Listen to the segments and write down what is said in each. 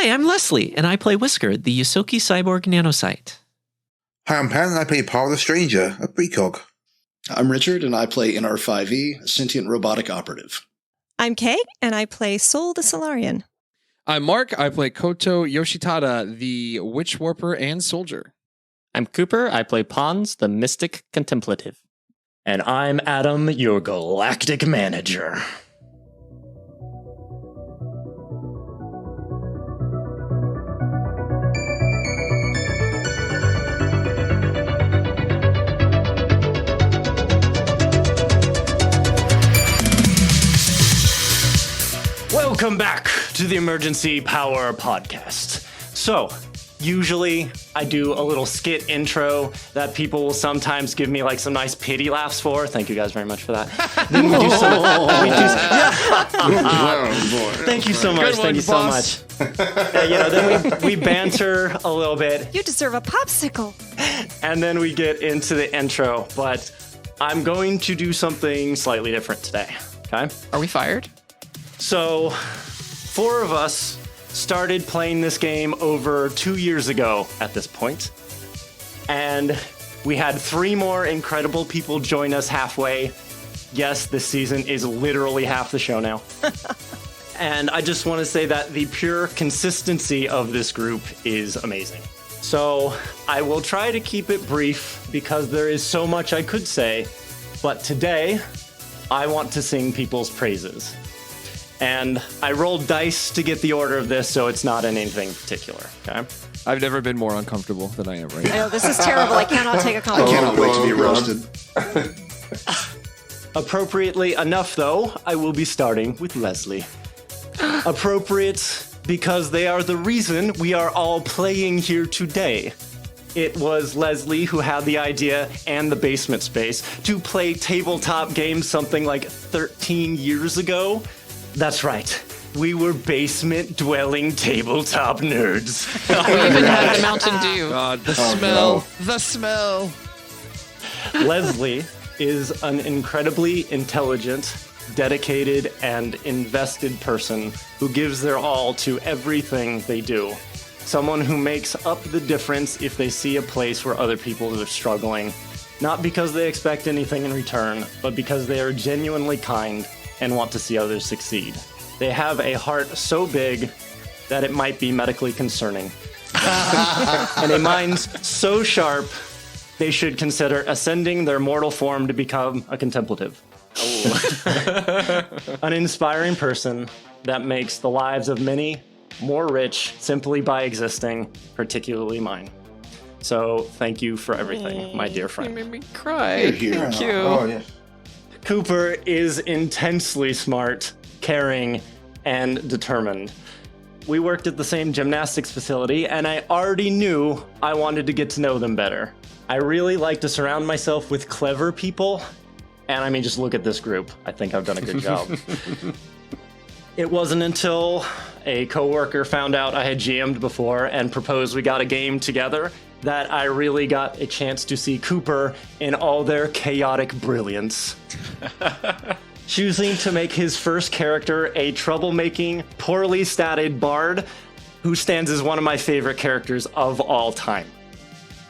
Hi, I'm Leslie, and I play Whisker, the Yosoki cyborg nanocyte. Hi, I'm Pan, and I play Paul the Stranger, a precog. I'm Richard, and I play NR5E, a sentient robotic operative. I'm Kay, and I play Sol the Solarian. I'm Mark. I play Koto Yoshitada, the Witch Warper and Soldier. I'm Cooper. I play Pons, the Mystic Contemplative. And I'm Adam, your galactic manager. Welcome back to the Emergency Power Podcast. So, usually I do a little skit intro that people will sometimes give me like some nice pity laughs for. Thank you guys very much for that. Then we do some. Thank you so much. Thank you so much. Then we banter a little bit. You deserve a popsicle. And then we get into the intro. But I'm going to do something slightly different today. Okay? Are we fired? So, 4 of us started playing this game over 2 years ago at this point. And we had 3 more incredible people join us halfway. Yes, this season is literally half the show now. And I just want to say that the pure consistency of this group is amazing. So I will try to keep it brief because there is so much I could say. But today, I want to sing people's praises. And I rolled dice to get the order of this, so it's not in anything particular, okay? I've never been more uncomfortable than I am right now. I know, this is terrible. I cannot take a compliment. I cannot wait to be roasted. Appropriately enough, though, I will be starting with Leslie. Appropriate because they are the reason we are all playing here today. It was Leslie who had the idea and the basement space to play tabletop games something like 13 years ago. That's right. We were basement-dwelling tabletop nerds. We even had a Mountain Dew. God, the smell. No. The smell. Leslie is an incredibly intelligent, dedicated, and invested person who gives their all to everything they do. Someone who makes up the difference if they see a place where other people are struggling. Not because they expect anything in return, but because they are genuinely kind and want to see others succeed. They have a heart so big that it might be medically concerning. And a mind so sharp, they should consider ascending their mortal form to become a contemplative. An inspiring person that makes the lives of many more rich simply by existing, particularly mine. So thank you for everything, my dear friend. You made me cry. Thank you. Oh, yes. Cooper is intensely smart, caring, and determined. We worked at the same gymnastics facility, and I already knew I wanted to get to know them better. I really like to surround myself with clever people, and I mean, just look at this group. I think I've done a good job. It wasn't until a coworker found out I had GM'd before and proposed we got a game together that I really got a chance to see Cooper in all their chaotic brilliance. Choosing to make his first character a troublemaking, poorly statted bard who stands as one of my favorite characters of all time.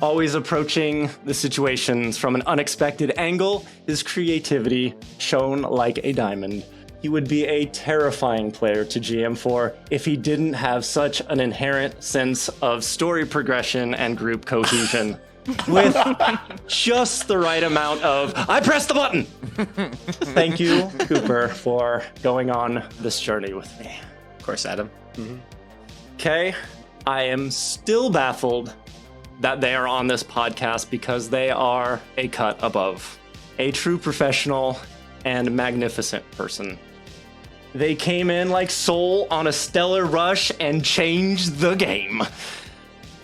Always approaching the situations from an unexpected angle, his creativity shone like a diamond. He would be a terrifying player to GM for if he didn't have such an inherent sense of story progression and group cohesion. With just the right amount of, I pressed the button! Thank you, Cooper, for going on this journey with me. Of course, Adam. Okay, I am still baffled that they are on this podcast because they are a cut above. A true professional and magnificent person. They came in like Soul on a stellar rush and changed the game.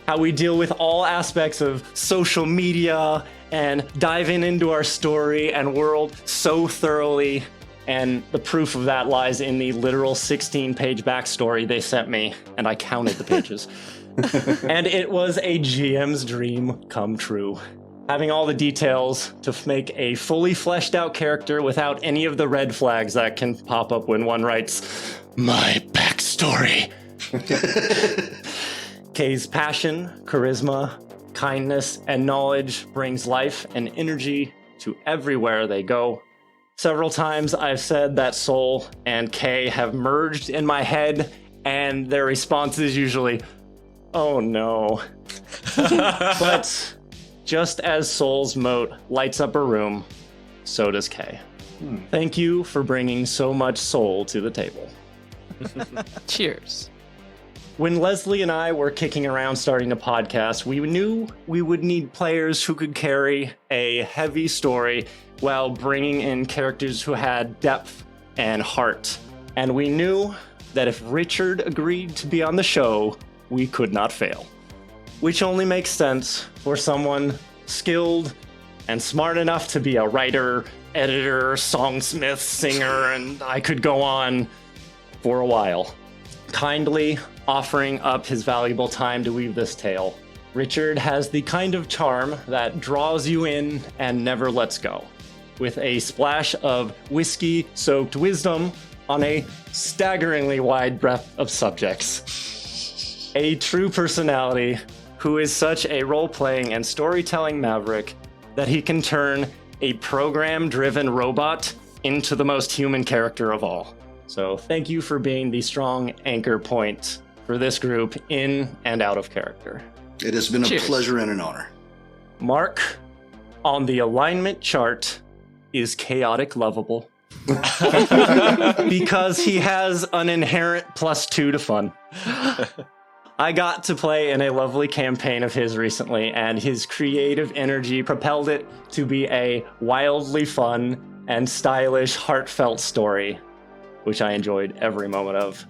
How we deal with all aspects of social media and diving into our story and world so thoroughly. And the proof of that lies in the literal 16-page backstory they sent me, and I counted the pages. And it was a GM's dream come true. Having all the details to make a fully fleshed out character without any of the red flags that can pop up when one writes, my backstory. Kay's passion, charisma, kindness, and knowledge brings life and energy to everywhere they go. Several times I've said that Soul and Kay have merged in my head, and their response is usually, oh no. But just as Soul's moat lights up a room, so does Kay. Thank you for bringing so much soul to the table. Cheers. When Leslie and I were kicking around starting a podcast, we knew we would need players who could carry a heavy story while bringing in characters who had depth and heart. And we knew that if Richard agreed to be on the show, we could not fail. Which only makes sense for someone skilled and smart enough to be a writer, editor, songsmith, singer, and I could go on for a while. Kindly offering up his valuable time to weave this tale. Richard has the kind of charm that draws you in and never lets go, with a splash of whiskey-soaked wisdom on a staggeringly wide breadth of subjects. A true personality who is such a role-playing and storytelling maverick that he can turn a program-driven robot into the most human character of all. So thank you for being the strong anchor point for this group in and out of character. It has been a Cheers. pleasure and an honor. Mark, on the alignment chart, is chaotic lovable. Because he has an inherent +2 to fun. I got to play in a lovely campaign of his recently, and his creative energy propelled it to be a wildly fun and stylish, heartfelt story, which I enjoyed every moment of.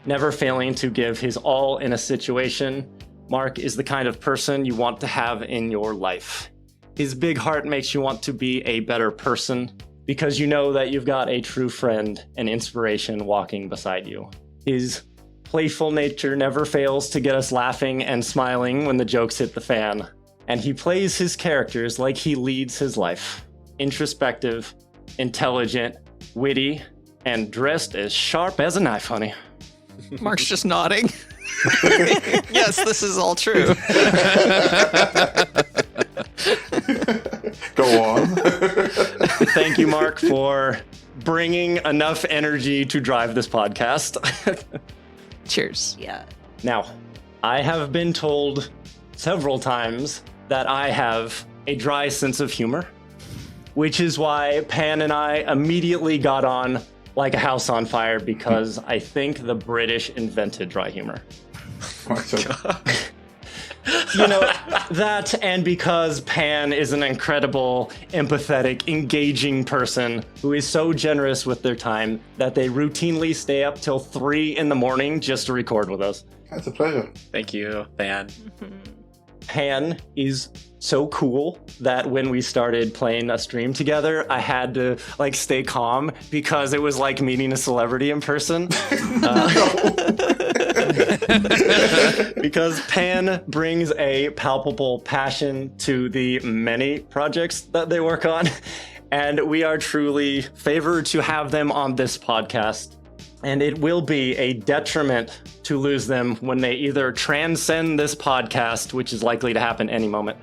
Never failing to give his all in a situation, Mark is the kind of person you want to have in your life. His big heart makes you want to be a better person because you know that you've got a true friend and inspiration walking beside you. His playful nature never fails to get us laughing and smiling when the jokes hit the fan. And he plays his characters like he leads his life. Introspective, intelligent, witty, and dressed as sharp as a knife, honey. Mark's just nodding. Yes, this is all true. Go on. Thank you, Mark, for bringing enough energy to drive this podcast. Cheers. Yeah. Now, I have been told several times that I have a dry sense of humor, which is why Pan and I immediately got on like a house on fire because I think the British invented dry humor. You know, that and because Pan is an incredible, empathetic, engaging person who is so generous with their time that they routinely stay up till 3 a.m. just to record with us. That's a pleasure. Thank you, Van. Pan is so cool that when we started playing a stream together, I had to like stay calm because it was like meeting a celebrity in person. Because Pan brings a palpable passion to the many projects that they work on, and we are truly favored to have them on this podcast. And it will be a detriment to lose them when they either transcend this podcast, which is likely to happen any moment,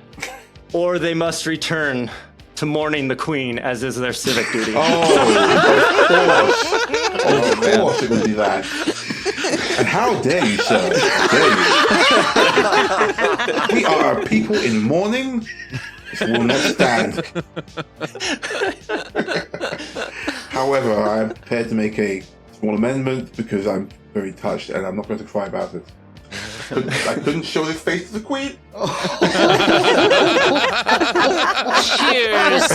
or they must return to mourning the Queen, as is their civic duty. Of course it will be that. And how dare you, sir? Dare you? We are a people in mourning. This will not stand. However, I am prepared to make a small amendment because I'm very touched and I'm not going to cry about it. I couldn't show this face to the Queen. Cheers.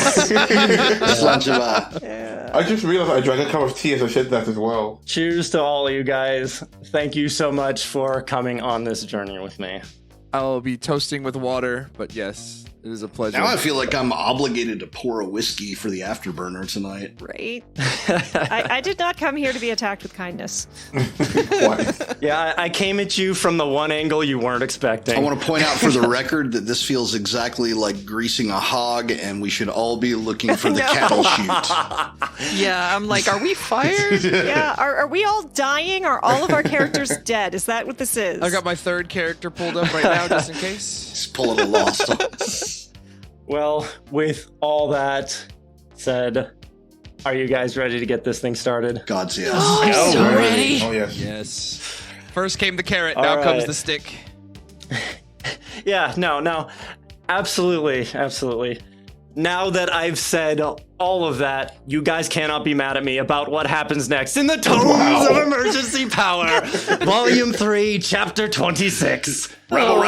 I just realized I drank a cup of tea as I said that as well. Cheers to all of you guys. Thank you so much for coming on this journey with me. I'll be toasting with water, but yes, It is a pleasure. Now I feel like I'm obligated to pour a whiskey for the afterburner tonight. Right? I did not come here to be attacked with kindness. What? Yeah, I came at you from the one angle you weren't expecting. I want to point out for the record that this feels exactly like greasing a hog, and we should all be looking for the cattle chute. Yeah, I'm like, are we fired? Yeah, are we all dying? Are all of our characters dead? Is that what this is? I got my third character pulled up right now, just in case. He's pulling a lost. Well, with all that said, are you guys ready to get this thing started? God's yes. I'm so ready. Oh, yes. Yes. First came the carrot, All now comes right. the stick. Yeah, no. Absolutely. Now that I've said all of that, you guys cannot be mad at me about what happens next in the Tomes of Emergency Power, Volume 3, Chapter 26. Rebel.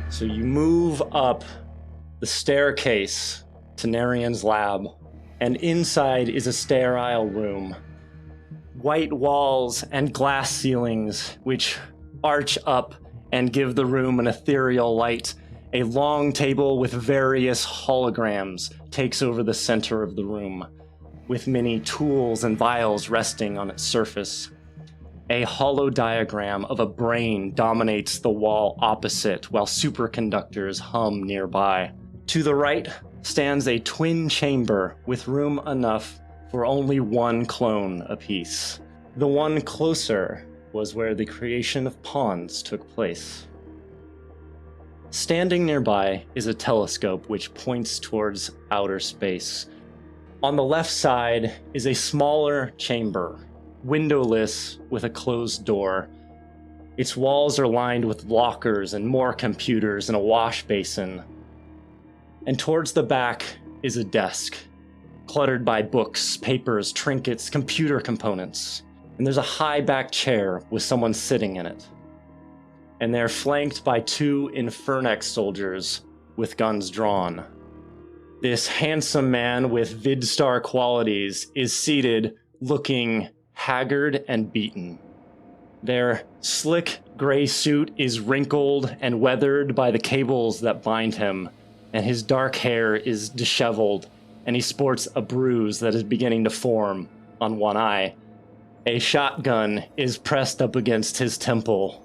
So you move up the staircase to Nerian's lab, and inside is a sterile room. White walls and glass ceilings, which arch up and give the room an ethereal light. A long table with various holograms takes over the center of the room, with many tools and vials resting on its surface. A hollow diagram of a brain dominates the wall opposite, while superconductors hum nearby. To the right stands a twin chamber with room enough for only one clone apiece. The one closer was where the creation of pawns took place. Standing nearby is a telescope which points towards outer space. On the left side is a smaller chamber, windowless with a closed door. Its walls are lined with lockers and more computers and a wash basin. And towards the back is a desk, cluttered by books, papers, trinkets, computer components. And there's a high-backed chair with someone sitting in it. And they're flanked by two Infernex soldiers with guns drawn. This handsome man with Vidstar qualities is seated, looking haggard and beaten. Their slick gray suit is wrinkled and weathered by the cables that bind him, and his dark hair is disheveled, and he sports a bruise that is beginning to form on one eye. A shotgun is pressed up against his temple,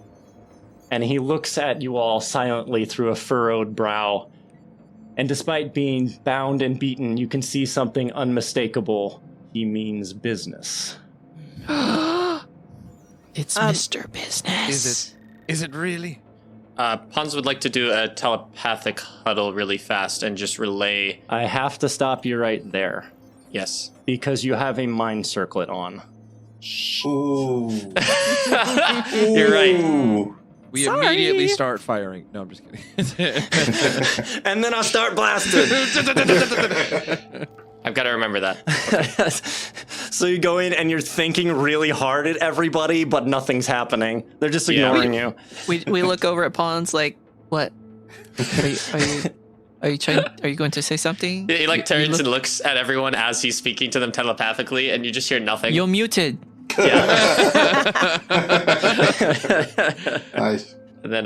and he looks at you all silently through a furrowed brow. And despite being bound and beaten, you can see something unmistakable. He means business. It's Mr. Business. Is it really? Pons would like to do a telepathic huddle really fast and just relay. I have to stop you right there, Yes. because you have a mind circlet on. Ooh. You're right. Ooh. We Sorry. immediately start firing. No, I'm just kidding. And then I'll start blasting. I've got to remember that. So you go in and you're thinking really hard at everybody, but nothing's happening. They're just ignoring you. We look over at Pawns like, what? Are you going to say something? He like turns and looks at everyone as he's speaking to them telepathically, and you just hear nothing. You're muted. Yeah. Nice. And then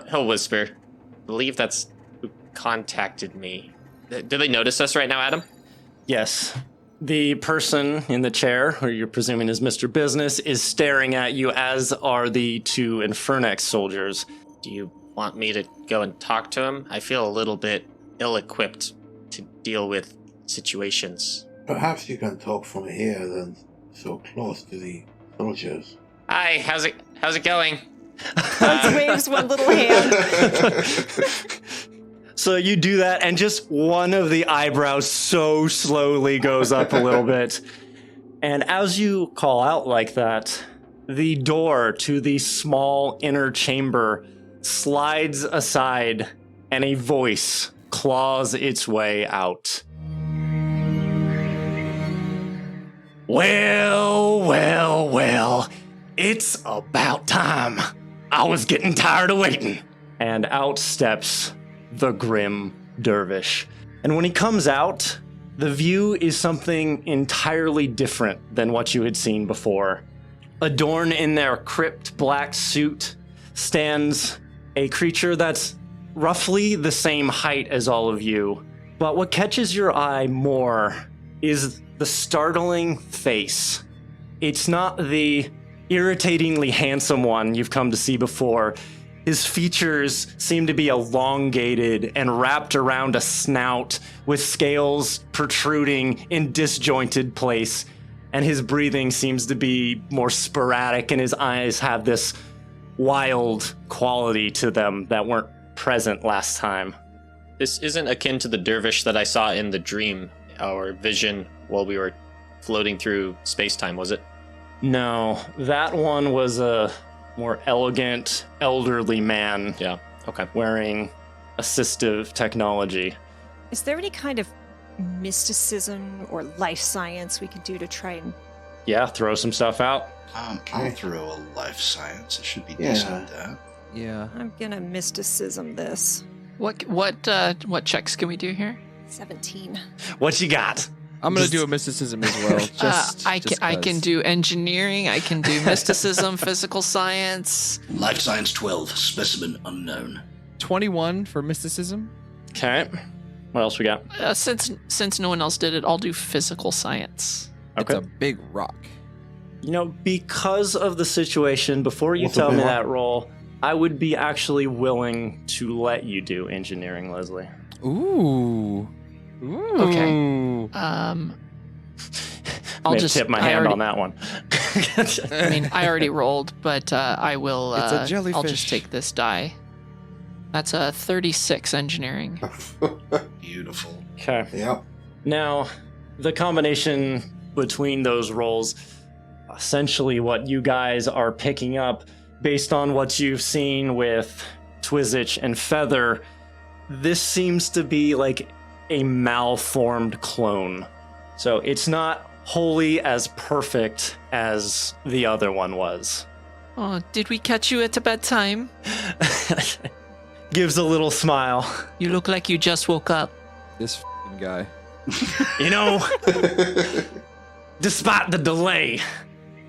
he'll whisper, I believe that's who contacted me. Do they notice us right now, Adam? Yes. The person in the chair, who you're presuming is Mr. Business, is staring at you, as are the two Infernex soldiers. Do you want me to go and talk to him? I feel a little bit ill-equipped to deal with situations. Perhaps you can talk from here then, so close to the soldiers. Hi, how's it going? Bugs waves one little hand. So you do that, and just one of the eyebrows so slowly goes up a little bit. And as you call out like that, the door to the small inner chamber slides aside, and a voice claws its way out. Well, it's about time. I was getting tired of waiting. And out steps the grim Dervish. And when he comes out, the view is something entirely different than what you had seen before. adorned in their crypt black suit, stands a creature that's roughly the same height as all of you. But what catches your eye more is the startling face. It's not the irritatingly handsome one you've come to see before. His features seem to be elongated and wrapped around a snout with scales protruding in disjointed place, and his breathing seems to be more sporadic, and his eyes have this wild quality to them that weren't present last time. This isn't akin to the dervish that I saw in the dream or vision while we were floating through space-time, was it? No, that one was a more elegant, elderly man. Yeah, okay. Wearing assistive technology. Is there any kind of mysticism or life science we can do to try and... Yeah, throw some stuff out. I'll throw a life science. It should be Yeah. decent at that. Yeah. I'm gonna mysticism this. What checks can we do here? 17. What you got? I'm gonna do a mysticism as well. I can do engineering. I can do mysticism, physical science. Life science 12, specimen unknown. 21 for mysticism. Okay. What else we got? Since no one else did it, I'll do physical science. Okay. It's a big rock. You know, because of the situation, before you What's a tell big me rock? that roll, I would be actually willing to let you do engineering, Leslie. Ooh. Ooh. Okay. I'll May have just tip my hand on that one. I mean, I already rolled, but I will. It's a I'll jellyfish. just take this die. That's a 36 engineering. Beautiful. Okay. Yep. Now, the combination between those rolls, essentially what you guys are picking up based on what you've seen with Twizzich and Feather, this seems to be like a malformed clone. So it's not wholly as perfect as the other one was. Oh, did we catch you at a bad time? Gives a little smile. You look like you just woke up. This f***ing guy. You know, despite the delay,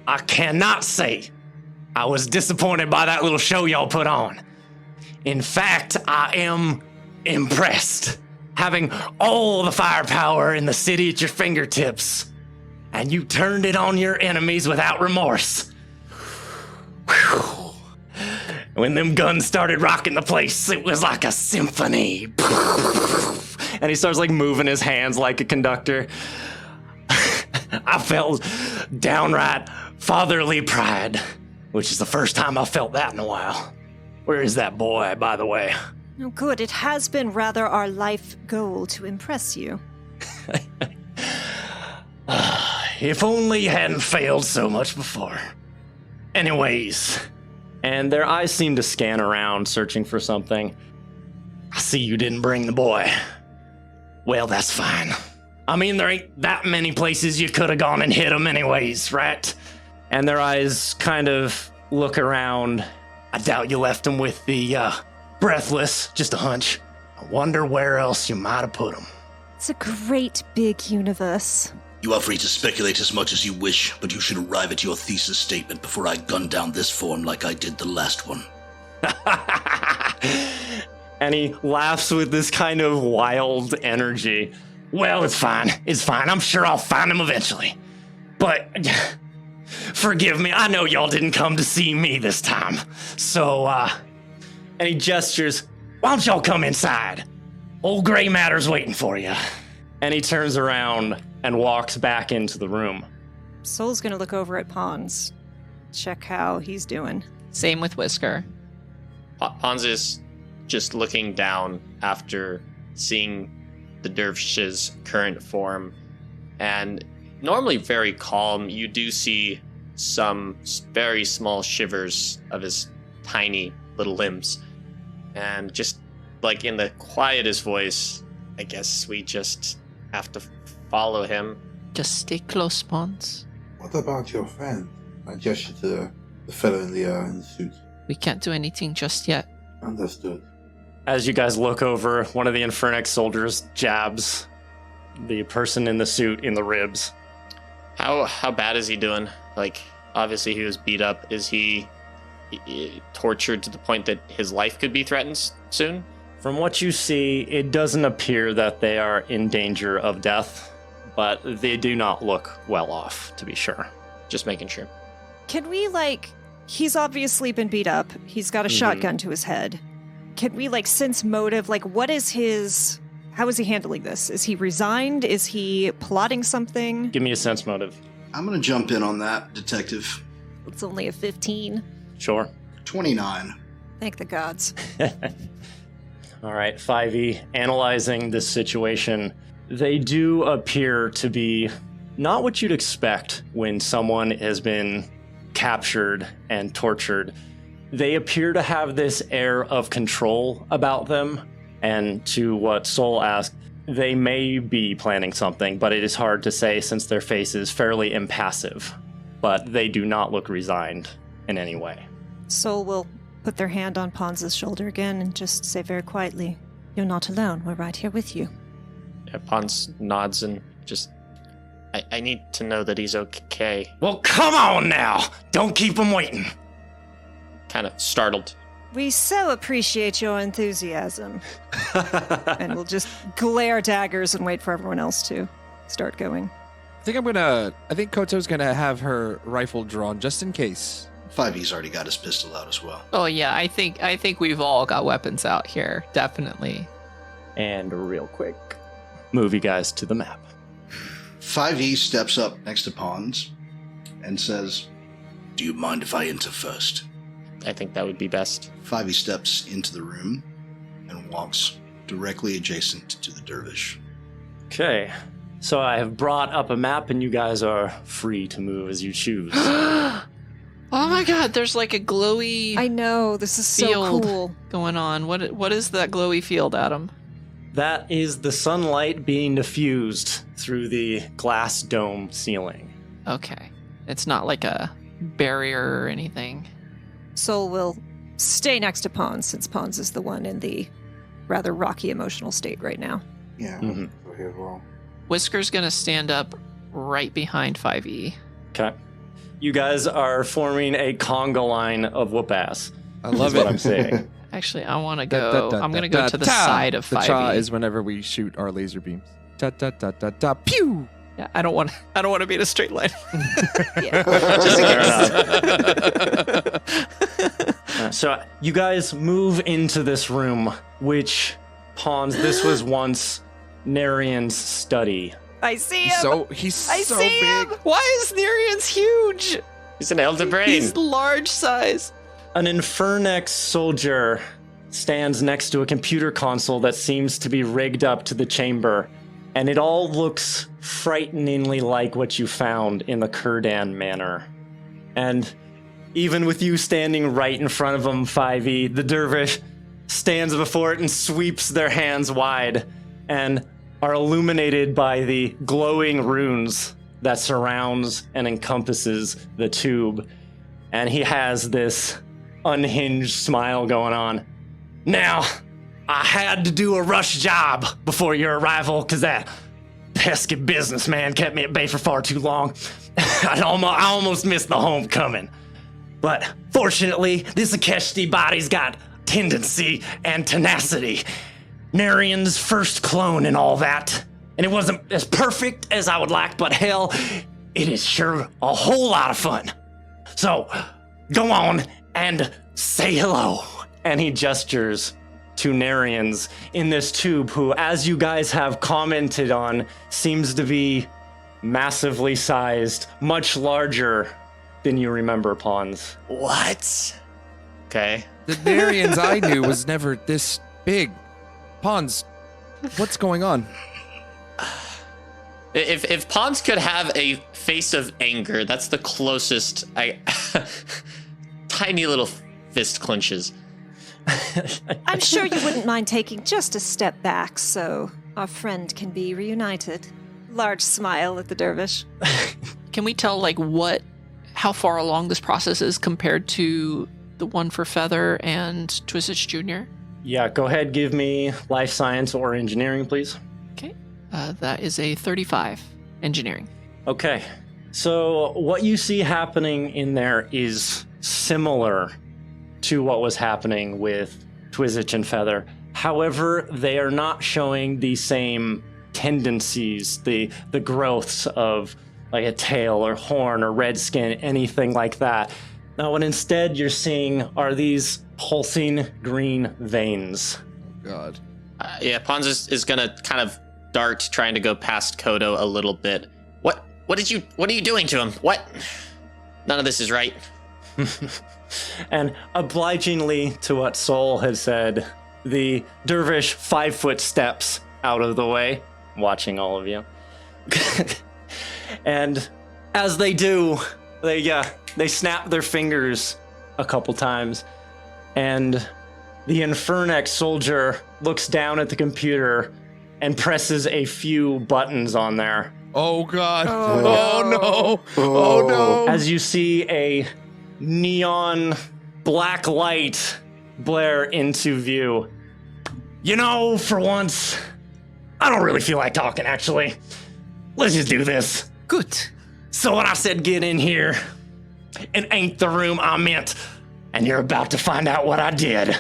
I cannot say I was disappointed by that little show y'all put on. In fact, I am impressed. Having all the firepower in the city at your fingertips, and you turned it on your enemies without remorse. Whew. When them guns started rocking the place, it was like a symphony. And he starts like moving his hands like a conductor. I felt downright fatherly pride, which is the first time I felt that in a while. Where is that boy, by the way? Oh, good. It has been rather our life goal to impress you. If only you hadn't failed so much before. Anyways, and their eyes seem to scan around, searching for something. I see you didn't bring the boy. Well, that's fine. I mean, there ain't that many places you could have gone and hit him anyways, right? And their eyes kind of look around. I doubt you left him with the, breathless, just a hunch. I wonder where else you might have put him. It's a great big universe. You are free to speculate as much as you wish, but you should arrive at your thesis statement before I gun down this form like I did the last one. And he laughs with this kind of wild energy. Well, it's fine. It's fine. I'm sure I'll find him eventually. But forgive me. I know y'all didn't come to see me this time. So, and he gestures, why don't y'all come inside? Old Gray Matter's waiting for you. And he turns around and walks back into the room. Soul's gonna look over at Pons, check how he's doing. Same with Whisker. Pons is just looking down after seeing the dervish's current form, and normally very calm. You do see some very small shivers of his tiny little limbs, and just like in the quietest voice, I guess we just have to follow him. Just stay close, Pons. What about your friend? I gesture to the fellow in the suit. We can't do anything just yet. Understood. As you guys look over, one of the Infernex soldiers jabs the person in the suit in the ribs. How bad is he doing? Like, Obviously, he was beat up. Is he tortured to the point that his life could be threatened soon? From what you see, it doesn't appear that they are in danger of death, but they do not look well off, to be sure. Just making sure. Can we, he's obviously been beat up. He's got a shotgun to his head. Can we, sense motive? What is how is he handling this? Is he resigned? Is he plotting something? Give me a sense motive. I'm going to jump in on that, Detective. It's only a 15. Sure. 29. Thank the gods. All right, 5e, analyzing this situation, they do appear to be not what you'd expect when someone has been captured and tortured. They appear to have this air of control about them, and to what Soul asked, they may be planning something, but it is hard to say since their face is fairly impassive. But they do not look resigned in any way. Soul will put their hand on Pons' shoulder again and just say very quietly, "You're not alone. We're right here with you." Yeah, Pons nods and just... I need to know that he's okay. Well, come on now! Don't keep him waiting! Kind of startled. We so appreciate your enthusiasm. And we'll just glare daggers and wait for everyone else to start going. I think Koto's gonna have her rifle drawn just in case. 5e's already got his pistol out as well. Oh yeah, I think we've all got weapons out here, definitely. And real quick, move you guys to the map. 5e steps up next to Pons and says, "Do you mind if I enter first?" I think that would be best. 5e steps into the room and walks directly adjacent to the Dervish. Okay, so I have brought up a map and you guys are free to move as you choose. Oh my god, there's a glowy I know, this is so field cool. going on. What is that glowy field, Adam? That is the sunlight being diffused through the glass dome ceiling. Okay. It's not like a barrier or anything. Soul will stay next to Pons, since Pons is the one in the rather rocky emotional state right now. Yeah, Mhm. so here as well. Whisker's gonna stand up right behind 5e. Okay. You guys are forming a conga line of whoop-ass. I love is what it. I'm saying. Actually, I want to go. I'm gonna go to the side of 5e. The cha is whenever we shoot our laser beams. Da da da da da pew. Yeah, I don't want to be in a straight line. So you guys move into this room, which, Pons, this was once Nerian's study. I see him! He's so I see big. him! Why is Nerians huge? He's an elder brain. He's large size. An Infernex soldier stands next to a computer console that seems to be rigged up to the chamber, and it all looks frighteningly like what you found in the Kurdan Manor. And even with you standing right in front of him, 5e, the Dervish stands before it and sweeps their hands wide and are illuminated by the glowing runes that surrounds and encompasses the tube. And he has this unhinged smile going on. Now, I had to do a rush job before your arrival because that pesky businessman kept me at bay for far too long. I almost missed the homecoming. But fortunately, this Akeshti body's got tendency and tenacity. Nerian's first clone and all that. And it wasn't as perfect as I would like, but hell, it is sure a whole lot of fun. So, go on and say hello. And he gestures to Nerians in this tube, who, as you guys have commented on, seems to be massively sized, much larger than you remember, Pons. What? Okay. The Nerians I knew was never this big. Pons, what's going on? If Pons could have a face of anger, that's the closest. Tiny little fist clenches. I'm sure you wouldn't mind taking just a step back so our friend can be reunited. Large smile at the Dervish. Can we tell how far along this process is compared to the one for Feather and Twistage Jr.? Yeah, go ahead, give me life science or engineering, please. Okay. That is a 35 engineering. Okay. So what you see happening in there is similar to what was happening with Twizzich and Feather. However, they are not showing the same tendencies, the growths of like a tail or horn or red skin, anything like that. Now, what instead you're seeing are these pulsing green veins. Oh, God. Yeah, Pons is gonna kind of dart, trying to go past Kodo a little bit. What are you doing to him? What? None of this is right. And obligingly to what Soul had said, the Dervish 5-foot steps out of the way, watching all of you. And as they do, they snap their fingers a couple times, and the Infernex soldier looks down at the computer and presses a few buttons on there. Oh, God. Oh, no. Oh, no. As you see a neon black light blare into view. You know, for once, I don't really feel like talking, actually. Let's just do this. Good. So when I said get in here, it ain't the room I meant, and you're about to find out what I did.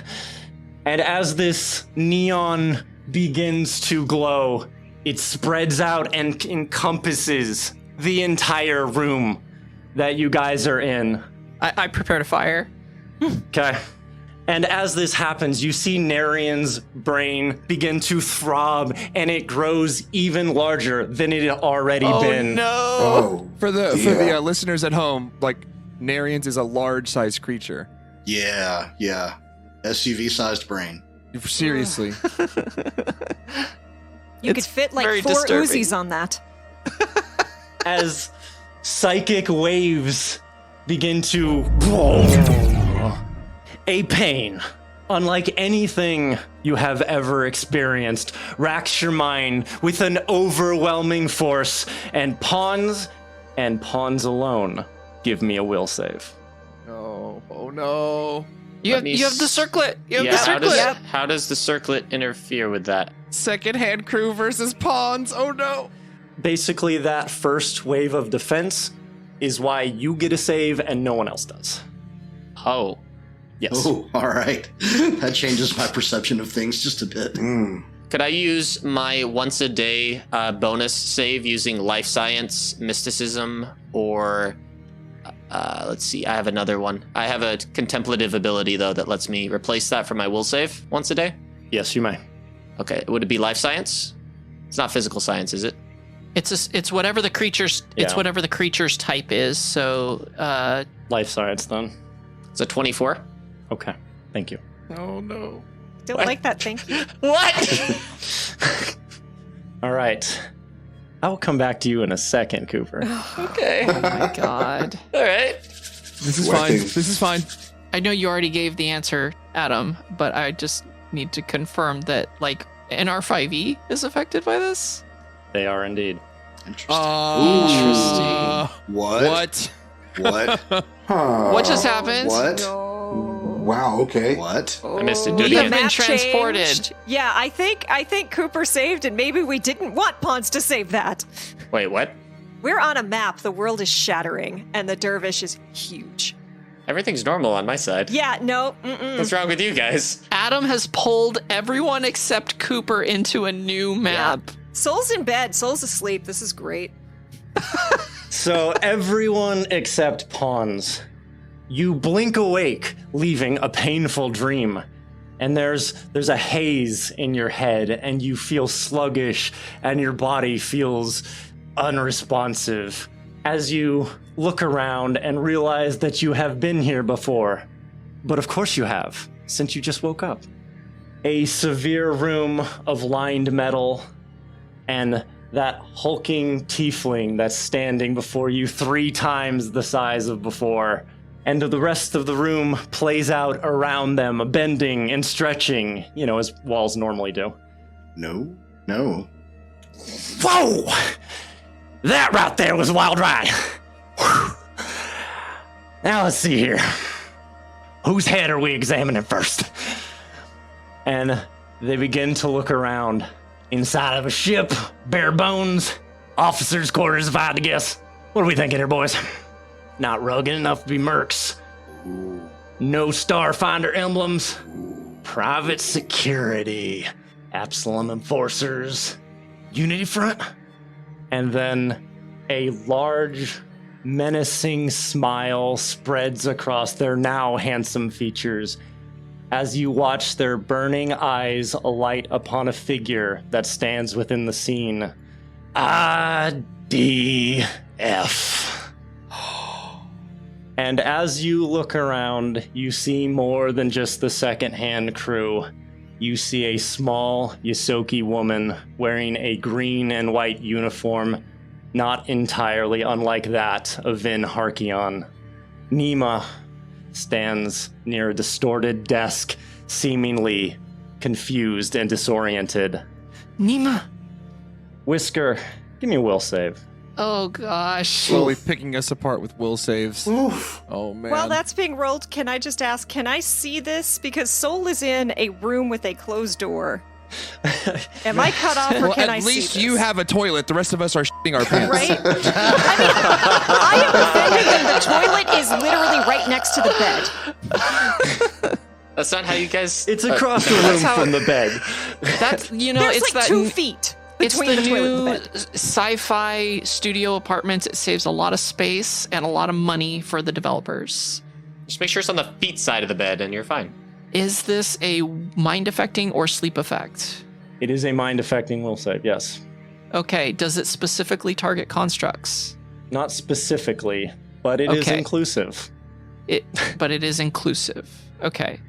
And as this neon begins to glow, it spreads out and encompasses the entire room that you guys are in. I prepared a fire. Okay. And as this happens, you see Nerian's brain begin to throb, and it grows even larger than it had already been. No. Oh, For the listeners at home, like, Nerians is a large-sized creature. Yeah. SUV-sized brain. Seriously. You could fit like very 4 disturbing. Uzis on that. As psychic waves begin to... A pain, unlike anything you have ever experienced, racks your mind with an overwhelming force, and pawns alone give me a will save. No. Oh, no. You have the circlet. You have the How circlet. how does the circlet interfere with that? Second-hand crew versus pawns. Oh, no. Basically, that first wave of defense is why you get a save and no one else does. Oh. Yes. Oh, all right. That changes my perception of things just a bit. Could I use my once a day bonus save using life science, mysticism, or let's see, I have another one. I have a contemplative ability though that lets me replace that for my will save once a day. Yes, you may. Okay, would it be life science? It's not physical science, is it? It's whatever the creature's Yeah. whatever the creature's type is. So Life science, then. It's a 24. Okay. Thank you. Oh, no. Don't What? like that, thank you. What? All right. I will come back to you in a second, Cooper. Okay. oh my god. All right. This is Sweating. fine. This is fine. I know you already gave the answer, Adam, but I just need to confirm that like NR5E is affected by this. They are indeed. Interesting. Interesting. What? What? Huh. What just happened? What? Wow, okay. What? I missed it. Do it We again. have been map transported. changed. Yeah, I think Cooper saved, and maybe we didn't want Pawns to save that. Wait, what? We're on a map. The world is shattering, and the Dervish is huge. Everything's normal on my side. Yeah, no. Mm-mm. What's wrong with you guys? Adam has pulled everyone except Cooper into a new map. Soul's in bed. Soul's asleep. This is great. So everyone except Pawns, you blink awake, leaving a painful dream. And there's a haze in your head, and you feel sluggish, and your body feels unresponsive as you look around and realize that you have been here before. But of course you have, since you just woke up. A severe room of lined metal, and that hulking tiefling that's standing before you 3 times the size of before. And the rest of the room plays out around them, bending and stretching, as walls normally do. No. Whoa! That right there was a wild ride. Whew. Now let's see here. Whose head are we examining first? And they begin to look around. Inside of a ship, bare bones, officers' quarters if I had to guess. What are we thinking here, boys? Not rugged enough to be mercs. No Starfinder emblems. Private security. Absalom enforcers. Unity front. And then a large, menacing smile spreads across their now handsome features as you watch their burning eyes alight upon a figure that stands within the scene. IDF. And as you look around, you see more than just the second-hand crew. You see a small Ysoki woman wearing a green and white uniform, not entirely unlike that of Vin Harkion. Nima stands near a distorted desk, seemingly confused and disoriented. Nima. Whisker, give me a will save. Oh gosh. Slowly picking us apart with will saves. Oof. Oh man. While that's being rolled, can I just ask, can I see this? Because Soul is in a room with a closed door. Am I cut off or well, can I at see least this? you have a toilet. The rest of us are shitting our pants. Right? I am offended that the toilet is literally right next to the bed. That's not how you guys. It's across the room from the bed. That's There's it's like that 2 feet it's between the the toilet new and the bed. sci-fi studio apartments. It saves a lot of space and a lot of money for the developers. Just make sure it's on the feet side of the bed, and you're fine. Is this a mind affecting or sleep effect? It is a mind-affecting will save, yes. Okay, does it specifically target constructs? Not specifically, but it is Okay. inclusive. But it is inclusive. Okay.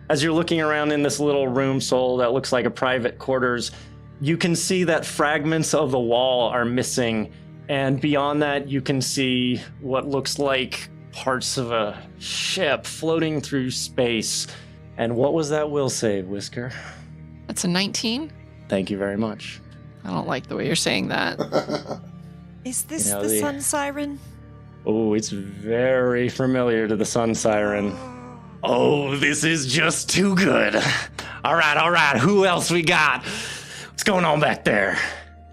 As you're looking around in this little room, Soul, that looks like a private quarters, you can see that fragments of the wall are missing, and beyond that, you can see what looks like parts of a ship floating through space. And what was that will save, Whisker? That's a 19? Thank you very much. I don't like the way you're saying that. Is this You know, the the- sun siren? Oh, it's very familiar to the Sun Siren. Oh, this is just too good. All right. Who else we got? What's going on back there?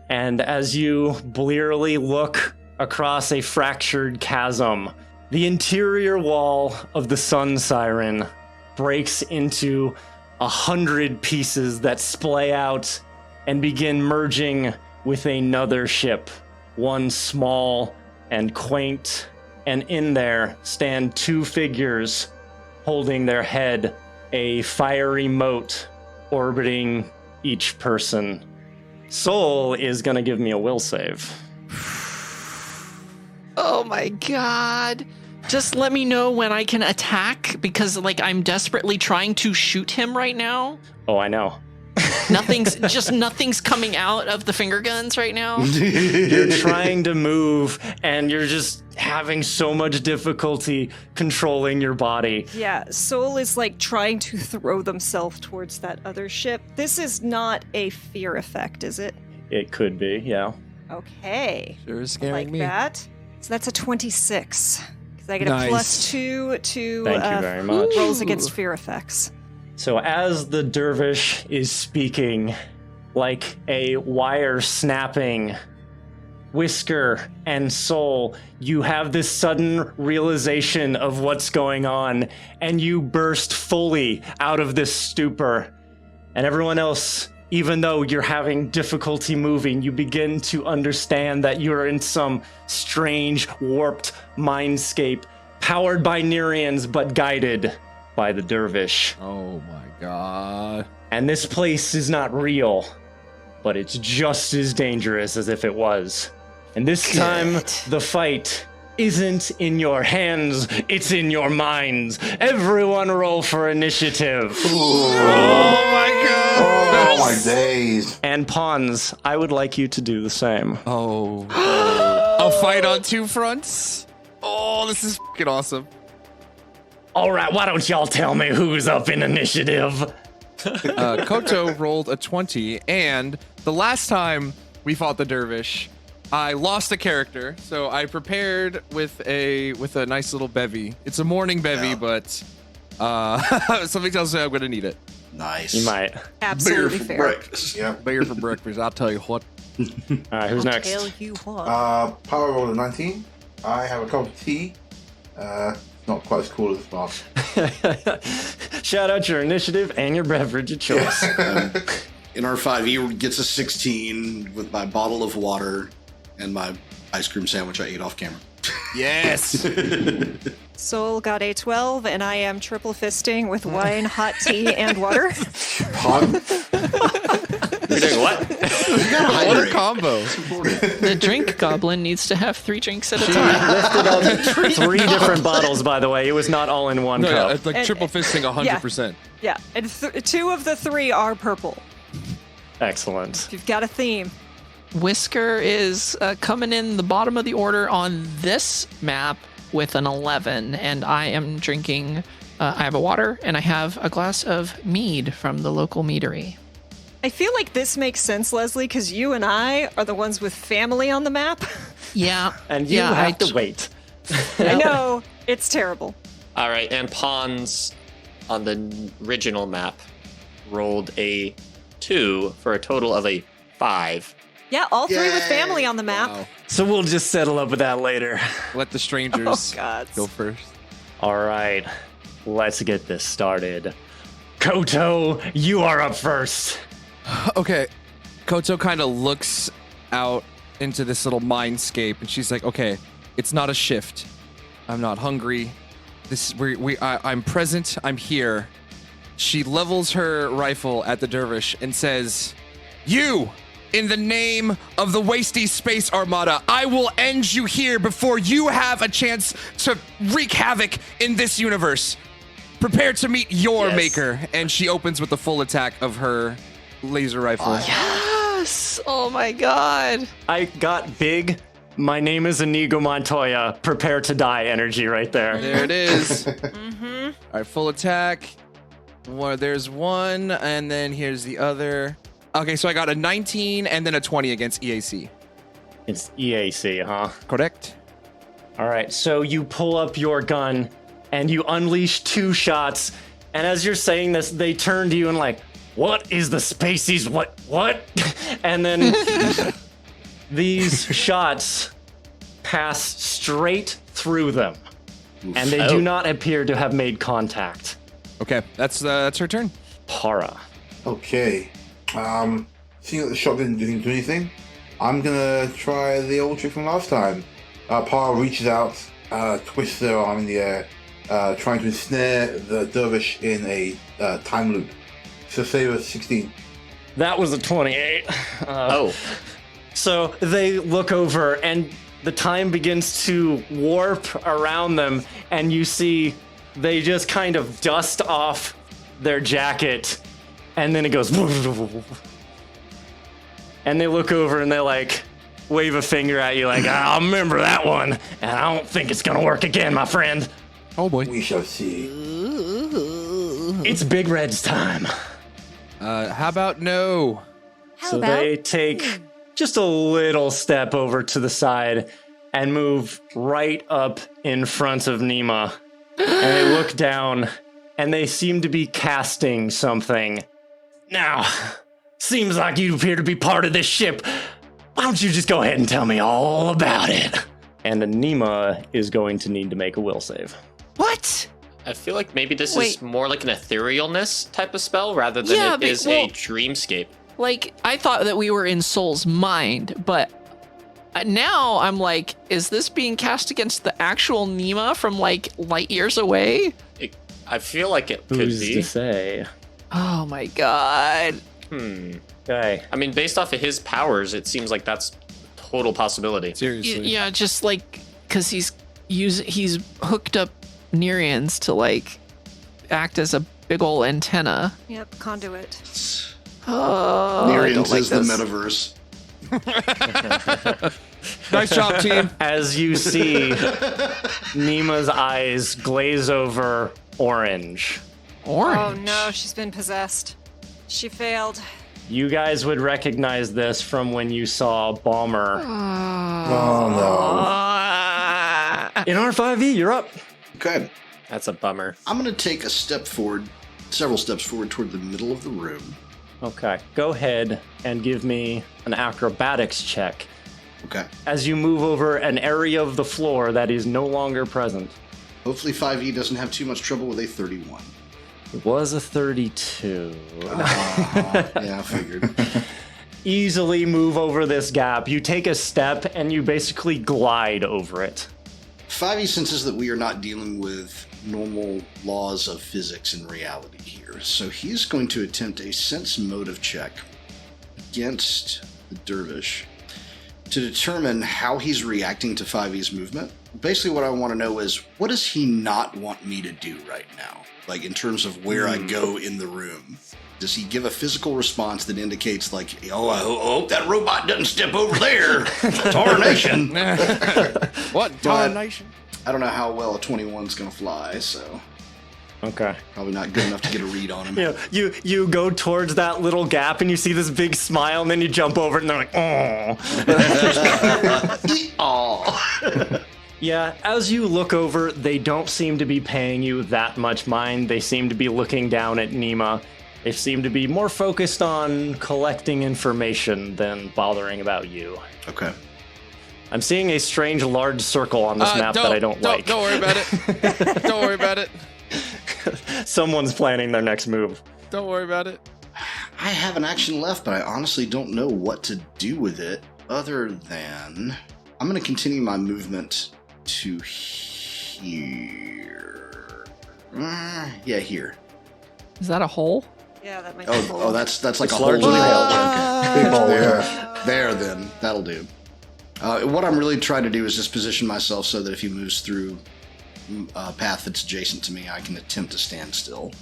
And as you blearily look across a fractured chasm, the interior wall of the Sun Siren breaks into 100 pieces that splay out and begin merging with another ship, one small and quaint, and in there stand 2 figures holding their head, a fiery mote orbiting each person. Soul is gonna give me a will save. Oh my god. Just let me know when I can attack because I'm desperately trying to shoot him right now. Oh, I know. Nothing's coming out of the finger guns right now. You're trying to move and you're just having so much difficulty controlling your body. Yeah, Soul is trying to throw themselves towards that other ship. This is not a fear effect, is it? It could be, yeah. Okay. Sure is I scaring like me. that. So that's a 26. Because I get Nice. a +2 to Thank you very much. rolls against fear effects. So as the dervish is speaking, like a wire snapping, Whisker and Soul, you have this sudden realization of what's going on, and you burst fully out of this stupor. And everyone else, even though you're having difficulty moving, you begin to understand that you're in some strange, warped mindscape, powered by Nerians, but guided by the dervish. Oh my god. And this place is not real, but it's just as dangerous as if it was. And this time, the fight isn't in your hands, it's in your minds. Everyone roll for initiative. Oh my days. And Pawns, I would like you to do the same. Oh. A fight on 2 fronts? Oh, this is fucking awesome. All right, why don't y'all tell me who's up in initiative? Koto rolled a 20, and the last time we fought the dervish, I lost a character, so I prepared with a nice little bevy. It's a morning bevy, but something tells me I'm gonna need it. Nice. You might. Absolutely Beer for fair. breakfast. Yeah. Beer for breakfast. I'll tell you what. All right, who's next? Tell you what. Power roll of 19. I have a cup of tea. Not quite as cool as Mark. Shout out your initiative and your beverage of choice. In R5, he gets a 16 with my bottle of water and my ice cream sandwich I ate off camera. Yes. Soul got a 12, and I am triple fisting with wine, hot tea, and water. Pun? You're doing what? What a combo. The drink goblin needs to have 3 drinks at a time. Lifted up 3 different bottles, by the way. It was not all in one No, cup. it's like triple fisting 100%. Yeah, and 2 of the 3 are purple. Excellent. You've got a theme. Whisker is coming in the bottom of the order on this map with an 11, and I am drinking. I have a water, and I have a glass of mead from the local meadery. I feel like this makes sense, Leslie, because you and I are the ones with family on the map. Yeah, And you have to wait. I know, it's terrible. All right, and Pons on the original map rolled a 2 for a total of a 5. Yeah, all 3 with family on the map. Wow. So we'll just settle up with that later. Let the strangers Oh, God. go first. All right, let's get this started. Koto, you are up first. Okay. Koto kind of looks out into this little mindscape, and she's like, okay, it's not a shift. I'm not hungry. I'm present. I'm here. She levels her rifle at the dervish and says, "You, in the name of the Wasty Space Armada, I will end you here before you have a chance to wreak havoc in this universe. Prepare to meet your maker." And she opens with the full attack of her laser rifle. Yes! Oh my god. I got big. My name is Inigo Montoya. Prepare to die energy right there. There it is. All right, full attack. There's one, and then here's the other. Okay, so I got a 19 and then a 20 against EAC. It's EAC, huh? Correct? All right, so you pull up your gun and you unleash 2 shots. And as you're saying this, they turn to you and like, what is the Spacies? What? And then these shots pass straight through them. And they do not appear to have made contact. Okay, that's her turn. Para. Okay. Seeing that the shot didn't do anything, I'm gonna try the old trick from last time. Par reaches out, twists their arm in the air, trying to ensnare the dervish in a time loop. So save a 16. That was a 28. Oh. So they look over and the time begins to warp around them, and you see they just kind of dust off their jacket, and then it goes. And they look over and they like wave a finger at you like, I'll remember that one, and I don't think it's gonna work again, my friend. Oh boy. We shall see. It's Big Red's time. How about no? So they take just a little step over to the side and move right up in front of Nima. And they look down and they seem to be casting something. Now, seems like you appear to be part of this ship. Why don't you just go ahead and tell me all about it? And Nima is going to need to make a will save. What? I feel like maybe this Wait. is more like an etherealness type of spell rather than Yeah, it but- is well- a dreamscape. Like, I thought that we were in Soul's mind, but now I'm like, is this being cast against the actual Nima from like light years away? I feel like it could Who's be. to say? Oh my god. Okay. I mean, based off of his powers, it seems like that's a total possibility. Seriously. Yeah, just like, because he's hooked up Nerians to like act as a big ol' antenna. Yep, conduit. Oh, I Nerians don't like is the this. metaverse. Nice job, team. As you see, Nima's eyes glaze over orange. Orange. Oh no, she's been possessed. She failed. You guys would recognize this from when you saw Balmer. Oh no. In R5E, you're up. Okay. That's a bummer. I'm going to take a step forward, several steps forward toward the middle of the room. Okay, go ahead and give me an acrobatics check Okay. as you move over an area of the floor that is no longer present. Hopefully 5e doesn't have too much trouble with a 31. It was a 32. Yeah, I figured. Easily move over this gap. You take a step and you basically glide over it. 5e senses that we are not dealing with normal laws of physics and reality here, so he's going to attempt a sense motive check against the Dervish to determine how he's reacting to 5e's movement. Basically, what I want to know is, what does he not want me to do right now? Like, in terms of where I go in the room. Does he give a physical response that indicates, like, oh, I hope that robot doesn't step over there? Tarnation. What? Tarnation? I don't know how well a 21's going to fly, so Okay. probably not good enough to get a read on him. You go towards that little gap and you see this big smile and then you jump over it and they're like, oh. Yeah, as you look over, they don't seem to be paying you that much mind. They seem to be looking down at Nima. They seem to be more focused on collecting information than bothering about you. Okay. I'm seeing a strange large circle on this map that I don't like. Don't worry about it. Don't worry about it. Someone's planning their next move. Don't worry about it. I have an action left, but I honestly don't know what to do with it other than I'm going to continue my movement to here. Yeah, here. Is that a hole? Yeah, that might be cool. Oh, that's like It's a hole in the largely wall. held. Okay. Big hole, yeah. There, then. That'll do. What I'm really trying to do is just position myself so that if he moves through a path that's adjacent to me, I can attempt to stand still.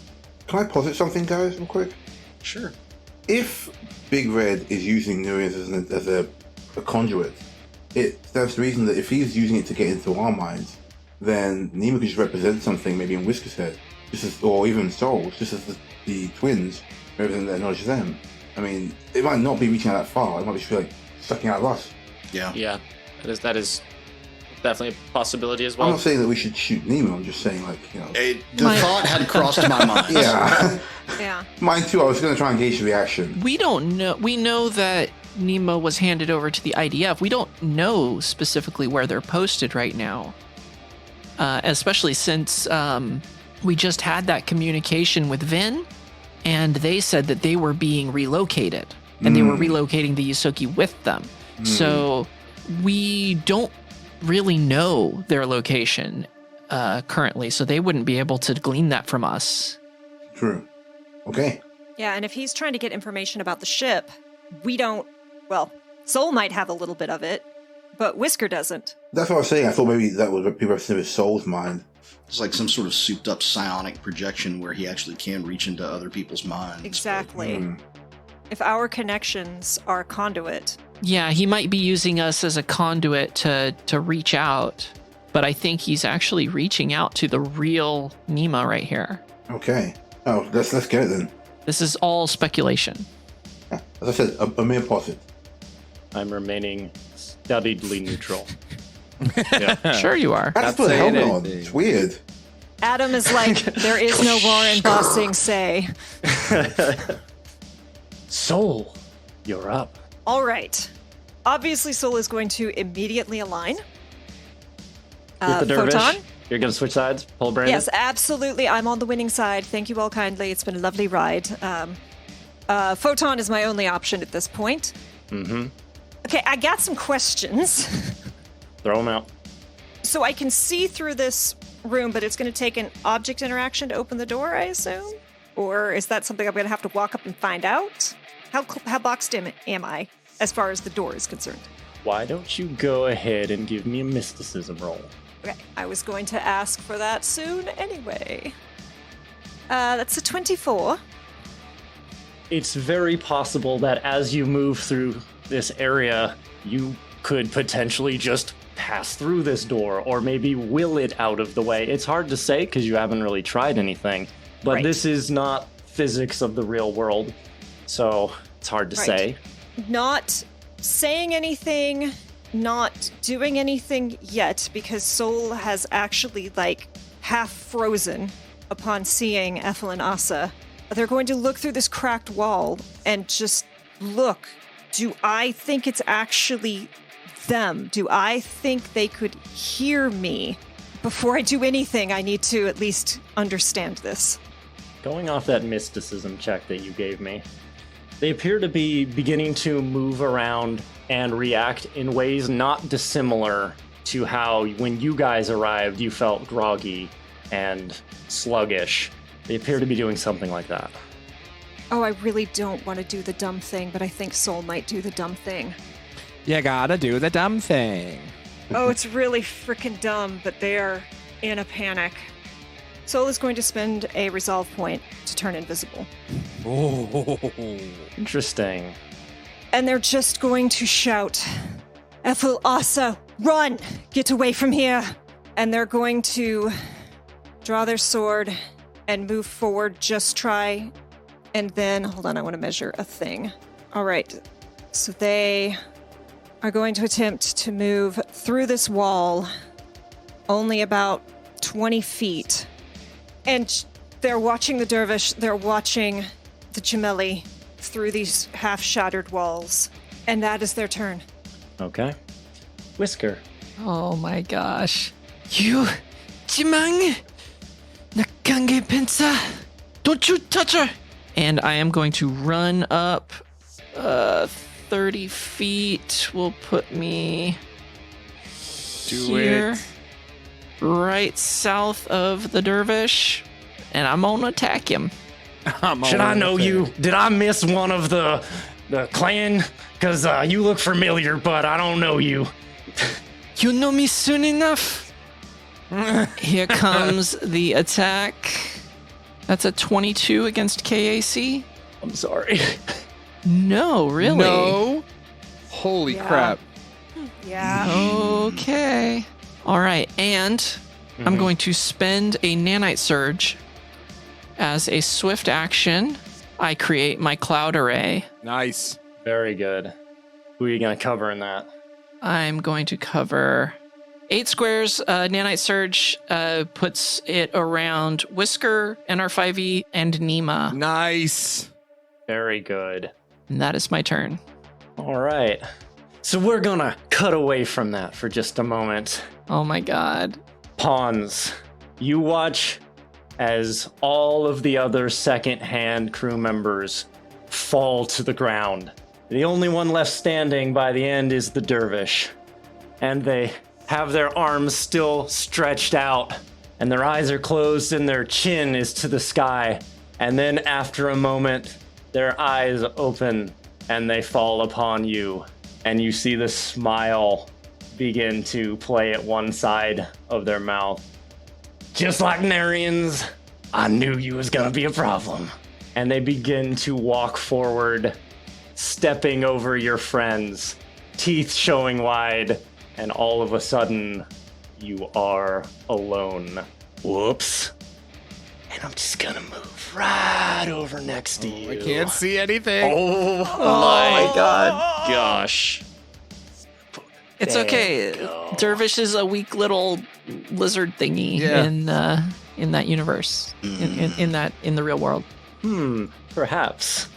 Can I posit something, guys, real quick? Sure. If Big Red is using Nerians as a conduit, it stands to reason that if he's using it to get into our minds, then Nima could just represent something maybe in Whisker's head, or even Souls, just as the twins represent their knowledge of them. I mean, it might not be reaching out that far. It might just be like sucking out of us. Yeah. Yeah, that is definitely a possibility as well. I'm not saying that we should shoot Nima. I'm just saying, like, you know. The thought had crossed my mind. Yeah. Yeah. Mine too. I was going to try and gauge the reaction. We don't know. We know that Nemo was handed over to the IDF. We don't know specifically where they're posted right now, especially since we just had that communication with Vin, and they said that they were being relocated, and they were relocating the Yusoki with them. So we don't really know their location currently, so they wouldn't be able to glean that from us. True. Okay. Yeah, and if he's trying to get information about the ship, we don't. Well, Soul might have a little bit of it, but Whisker doesn't. That's what I was saying. I thought maybe that would be represented with Soul's mind. It's like some sort of souped up psionic projection where he actually can reach into other people's minds. Exactly. If our connections are conduit. Yeah, he might be using us as a conduit to reach out, but I think he's actually reaching out to the real Nima right here. Okay. Oh, let's get it then. This is all speculation. Yeah. As I said, a mere posit. I'm remaining studiedly neutral. Sure you are. I just put a saying helmet on. anything. It's weird. Adam is like, there is no war in Bossing Say. Soul, you're up. All right. Obviously, Soul is going to immediately align. With the Dervish, Photon? you're going to switch sides? Pull Brandon? Yes, absolutely. I'm on the winning side. Thank you all kindly. It's been a lovely ride. Photon is my only option at this point. Mm-hmm. Okay, I got some questions. Throw him out. So I can see through this room, but it's going to take an object interaction to open the door, I assume? Or is that something I'm going to have to walk up and find out? How boxed in am I as far as the door is concerned? Why don't you go ahead and give me a mysticism roll? Okay, I was going to ask for that soon anyway. That's a 24. It's very possible that as you move through this area, you could potentially just pass through this door or maybe will it out of the way. It's hard to say because you haven't really tried anything, but Right. this is not physics of the real world, so it's hard to Right. say. Not saying anything, not doing anything yet, because Soul has actually, half frozen upon seeing Ethel and Asa. They're going to look through this cracked wall and just look. Do I think it's actually them? Do I think they could hear me? Before I do anything, I need to at least understand this. Going off that mysticism check that you gave me, they appear to be beginning to move around and react in ways not dissimilar to how, when you guys arrived, you felt groggy and sluggish. They appear to be doing something like that. Oh, I really don't want to do the dumb thing, but I think Soul might do the dumb thing. You gotta do the dumb thing. Oh, it's really freaking dumb, but they're in a panic. Soul is going to spend a resolve point to turn invisible. Oh. Interesting. And they're just going to shout, Ethel Asa, run! Get away from here! And they're going to draw their sword and move forward, just try. And then, hold on, I want to measure a thing. All right, so they are going to attempt to move through this wall only about 20 feet. And they're watching the Dervish, they're watching the Gemelli through these half-shattered walls. And that is their turn. Okay. Whisker. Oh my gosh. You, Jimang, Nakange Pensa, don't you touch her! And I am going to run up 30 feet. Will put me here, right south of the Dervish. And I'm gonna attack him. Should I know you? Did I miss one of the clan? Because you look familiar, but I don't know you. You know me soon enough. Here comes the attack. That's a 22 against KAC. I'm sorry. No, really? No. Holy crap. Yeah. Okay. All right, and I'm going to spend a nanite surge as a swift action. I create my cloud array. Nice. Very good. Who are you going to cover in that? I'm going to cover 8 squares. Nanite Surge puts it around Whisker, NR5E, and Nima. Nice. Very good. And that is my turn. All right. So we're going to cut away from that for just a moment. Oh my god. Pawns, you watch as all of the other second-hand crew members fall to the ground. The only one left standing by the end is the Dervish. And they have their arms still stretched out, and their eyes are closed and their chin is to the sky. And then after a moment, their eyes open and they fall upon you. And you see the smile begin to play at one side of their mouth. Just like Nerians, I knew you was gonna be a problem. And they begin to walk forward, stepping over your friends, teeth showing wide, and all of a sudden, you are alone. Whoops. And I'm just gonna move right over next to you. I can't see anything. Oh, My gosh. It's There okay. you go. Dervish is a weak little lizard thingy Yeah. in that universe, in the real world. Perhaps.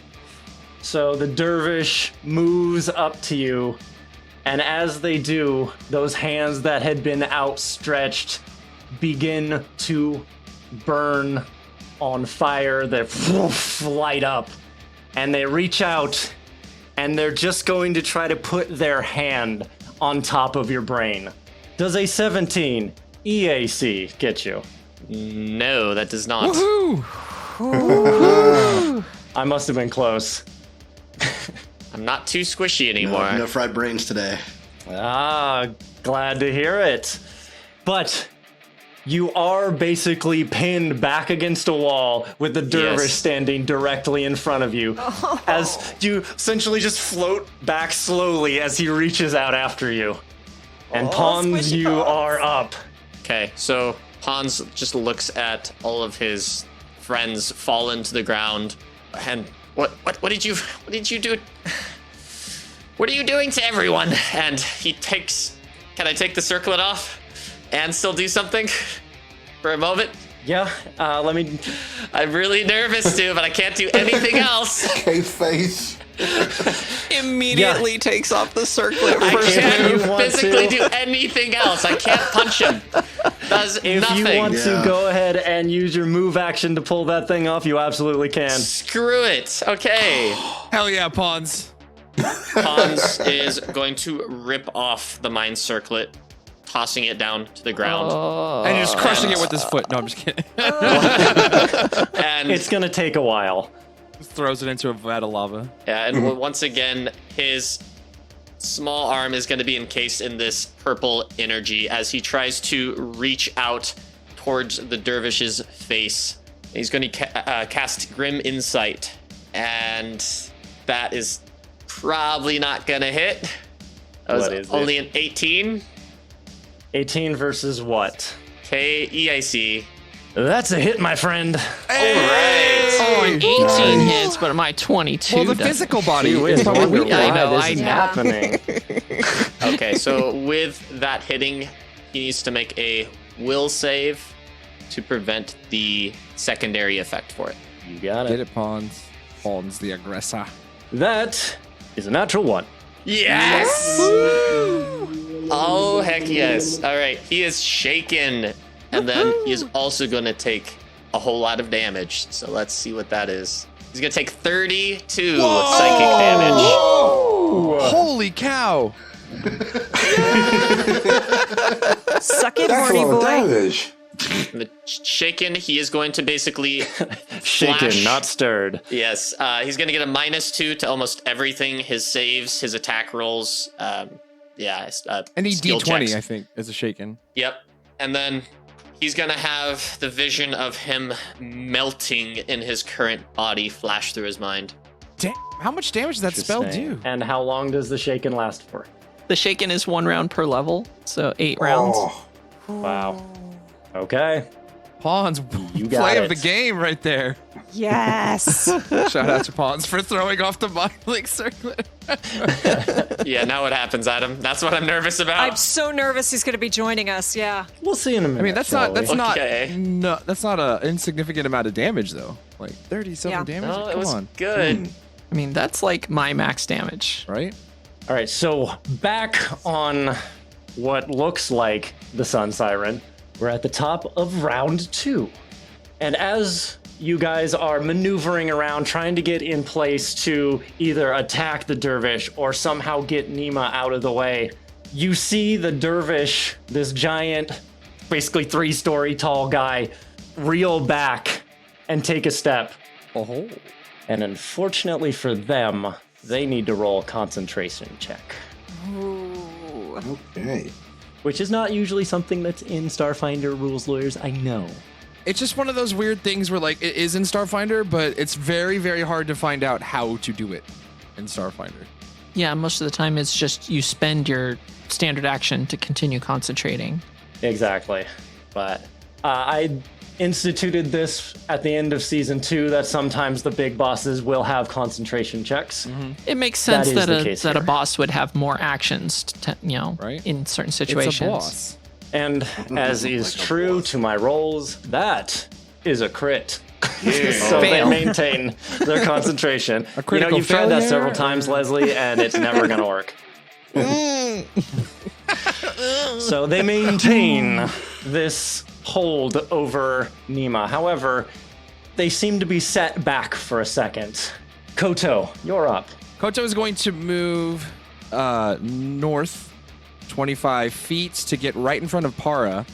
So the Dervish moves up to you, and as they do, those hands that had been outstretched begin to burn on fire. They light up, and they reach out, and they're just going to try to put their hand on top of your brain. Does a 17 EAC get you? No, that does not. Woohoo! I must have been close. I'm not too squishy anymore. No fried brains today. Ah, glad to hear it. But you are basically pinned back against a wall with the Dervish Yes. standing directly in front of you as you essentially just float back slowly as he reaches out after you. And Pons, you are up. Okay, so Hans just looks at all of his friends fallen to the ground, and what did you do? What are you doing to everyone? And he takes. Can I take the circlet off and still do something for a moment? Yeah, let me. I'm really nervous too, but I can't do anything else. Cave face. Immediately takes off the circlet. I First can't move. physically do anything else. I can't punch him. Does If nothing. you want Yeah. to go ahead and use your move action to pull that thing off, you absolutely can. Screw it. Okay. Hell yeah, pawns. Pons is going to rip off the mind circlet, tossing it down to the ground. And you're just crushing it with his foot. No, I'm just kidding. And It's going to take a while. Just throws it into a vat of lava. yeah, and once again, his small arm is going to be encased in this purple energy as he tries to reach out towards the dervish's face. He's going to cast Grim Insight, and that is probably not going to hit. That was What is it? only an 18. 18 versus what? KEIC. That's a hit, my friend. Oh, an 18 hits, but my 22 Well, the doesn't. physical body You is probably wonder I why know, this I is know. happening. Okay, so with that hitting, he needs to make a will save to prevent the secondary effect for it. You got Get it. it, pawns. Pawns the aggressor. That is a natural 1. Yes! Oh, heck yes. All right, he is shaken, and then he is also going to take a whole lot of damage. So let's see what that is. He's going to take 32 psychic damage. Holy cow! Suck it, That's a horny lot of boy. damage. And the shaken, he is going to basically Shaken, flash- not stirred. Yes, he's going to get a -2 to almost everything. His saves, his attack rolls. Any skill D20, checks. I think, is a shaken. Yep. And then he's going to have the vision of him melting in his current body flash through his mind. Damn, how much damage does that spell do? And how long does the shaken last for? The shaken is 1 round per level, so 8 rounds. Oh, Wow. Okay. Pawns, You got play it. of the game right there. Yes. Shout out to Pawns for throwing off the mind link circlet. Yeah, now what happens, Adam? That's what I'm nervous about. I'm so nervous he's going to be joining us. Yeah. We'll see in a minute. I mean, that's not Okay. that's not a insignificant amount of damage though. Like 30-something Yeah. damage. No, it Come was on, good. I mean, that's like my max damage. right? All right, so back on what looks like the Sun Siren, we're at the top of round 2. And as you guys are maneuvering around, trying to get in place to either attack the dervish or somehow get Nima out of the way, you see the dervish, this giant, basically 3-story tall guy, reel back and take a step. Oh, And unfortunately for them, they need to roll a concentration check, okay. which is not usually something that's in Starfinder rules, lawyers. I know. it's just one of those weird things where like it is in Starfinder, but it's very, very hard to find out how to do it in Starfinder. Yeah, most of the time it's just you spend your standard action to continue concentrating. Exactly. But I instituted this at the end of season 2 that sometimes the big bosses will have concentration checks. It makes sense That is that, the a case that a here. boss would have more actions, Right. in certain It's situations. a boss. And as is Like a true boss. to my rolls, that is a crit. Yeah. So they Fail. maintain their concentration. critical You've tried that failure? several times, Leslie, and it's never going to work. So they maintain this hold over Nima. However, they seem to be set back for a second. Koto, you're up. Koto is going to move north 25 feet to get right in front of Para.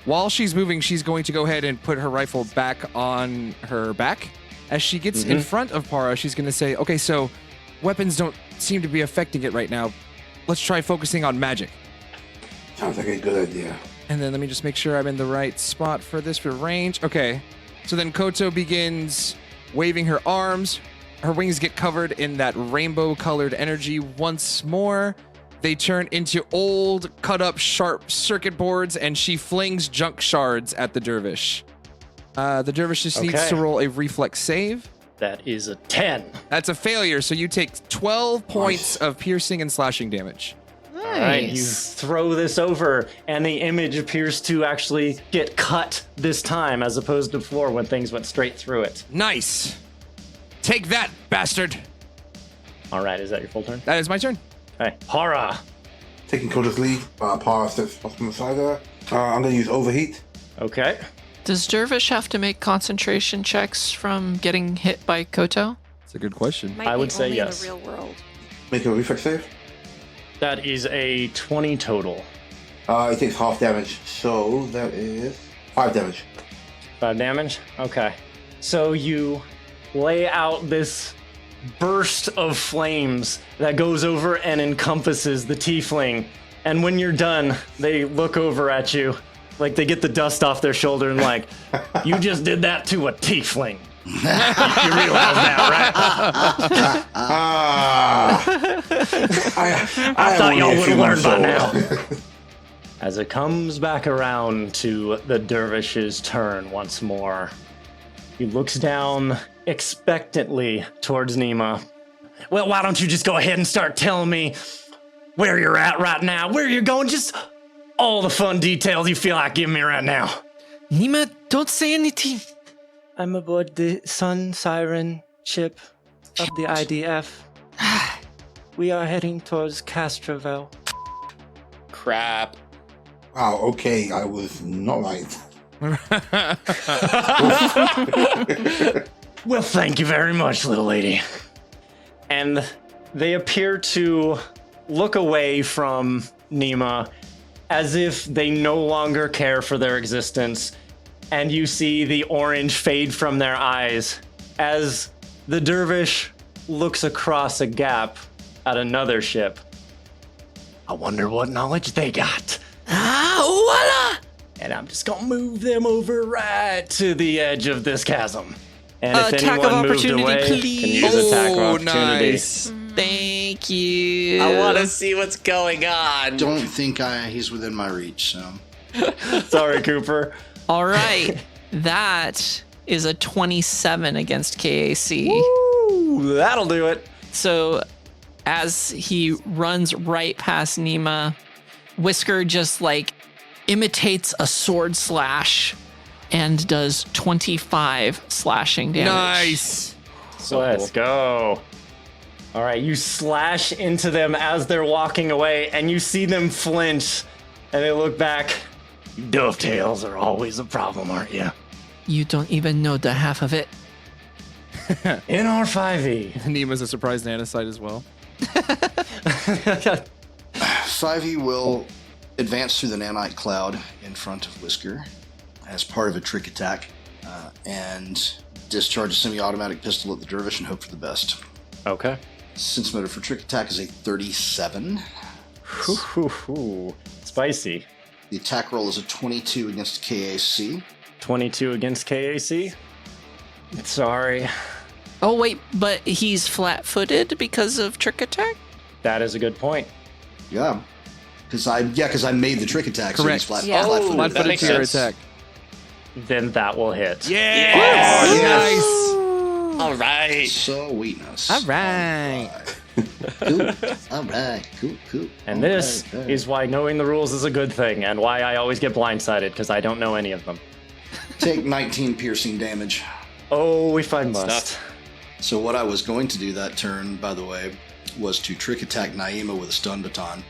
While she's moving, she's going to go ahead and put her rifle back on her back. As she gets in front of Para, she's going to say, okay, so weapons don't seem to be affecting it right now. Let's try focusing on magic. Sounds like a good idea. And then let me just make sure I'm in the right spot for this for range. Okay. So then Koto begins waving her arms. Her wings get covered in that rainbow-colored energy once more. They turn into old, cut-up, sharp circuit boards, and she flings junk shards at the dervish. The dervish just needs Okay. to roll a reflex save. That is a 10. That's a failure, so you take 12 points of piercing and slashing damage. All right, you throw this over, and the image appears to actually get cut this time, as opposed to before when things went straight through it. Nice. Take that, bastard. All right, is that your full turn? That is my turn. Okay, Hara. Taking Kota's lead, Para steps off on the side there. I'm going to use Overheat. Okay. Does Dervish have to make concentration checks from getting hit by Koto? That's a good question. Might I be would say only yes. in the real world. Make a reflex save. That is a 20 total. It takes half damage, so that is 5 damage. 5 damage? Okay. So you lay out this burst of flames that goes over and encompasses the tiefling. And when you're done, they look over at you, like they get the dust off their shoulder and like, you just did that to a tiefling. You realize that, right? I thought y'all only a would've few learned by months old. As it comes back around to the dervish's turn once more, he looks down expectantly towards Nima. Well, why don't you just go ahead and start telling me where you're at right now, where you're going, just all the fun details you feel like giving me right now. Nima, don't say anything. I'm aboard the Sun Siren ship of the IDF. We are heading towards Castrovel. Crap. Wow, okay, I was not right. Well, thank you very much, little lady. And they appear to look away from Nima as if they no longer care for their existence. And you see the orange fade from their eyes as the dervish looks across a gap at another ship. I wonder what knowledge they got. Voila! And I'm just gonna move them over right to the edge of this chasm. And if Attack of anyone moved opportunity, away, please. can use attack of Oh, opportunity. nice. Thank you. I want to see what's going on. Don't think he's within my reach, so. Sorry, Cooper. All right. That is a 27 against KAC. Ooh, that'll do it. So as he runs right past Nima, Whisker just like imitates a sword slash and does 25 slashing damage. Nice. Let's go. All right, you slash into them as they're walking away, and you see them flinch, and they look back. Dovetails are always a problem, aren't you? You don't even know the half of it. In our 5e. Nima's a surprise nanosite as well. 5e will advance through the nanite cloud in front of Whisker as part of a trick attack and discharge a semi-automatic pistol at the dervish and hope for the best. Okay. Sense motive for trick attack is a 37. Spicy. The attack roll is a 22 against KAC. 22 against KAC. Sorry. Oh, wait, but he's flat-footed because of trick attack? That is a good point. Yeah. Because I made the trick attack, so Correct. he's flat, Yeah. flat-footed. That Flat-footed makes to your sense. attack. Then that will hit. Yeah. Yes. Oh, All right. Sweetness. All right. Cool. All right. Cool. And this is why knowing the rules is a good thing, and why I always get blindsided, because I don't know any of them. Take 19 piercing damage. Oh, if I must. Stuff. So what I was going to do that turn, by the way, was to trick attack Naima with a stun baton.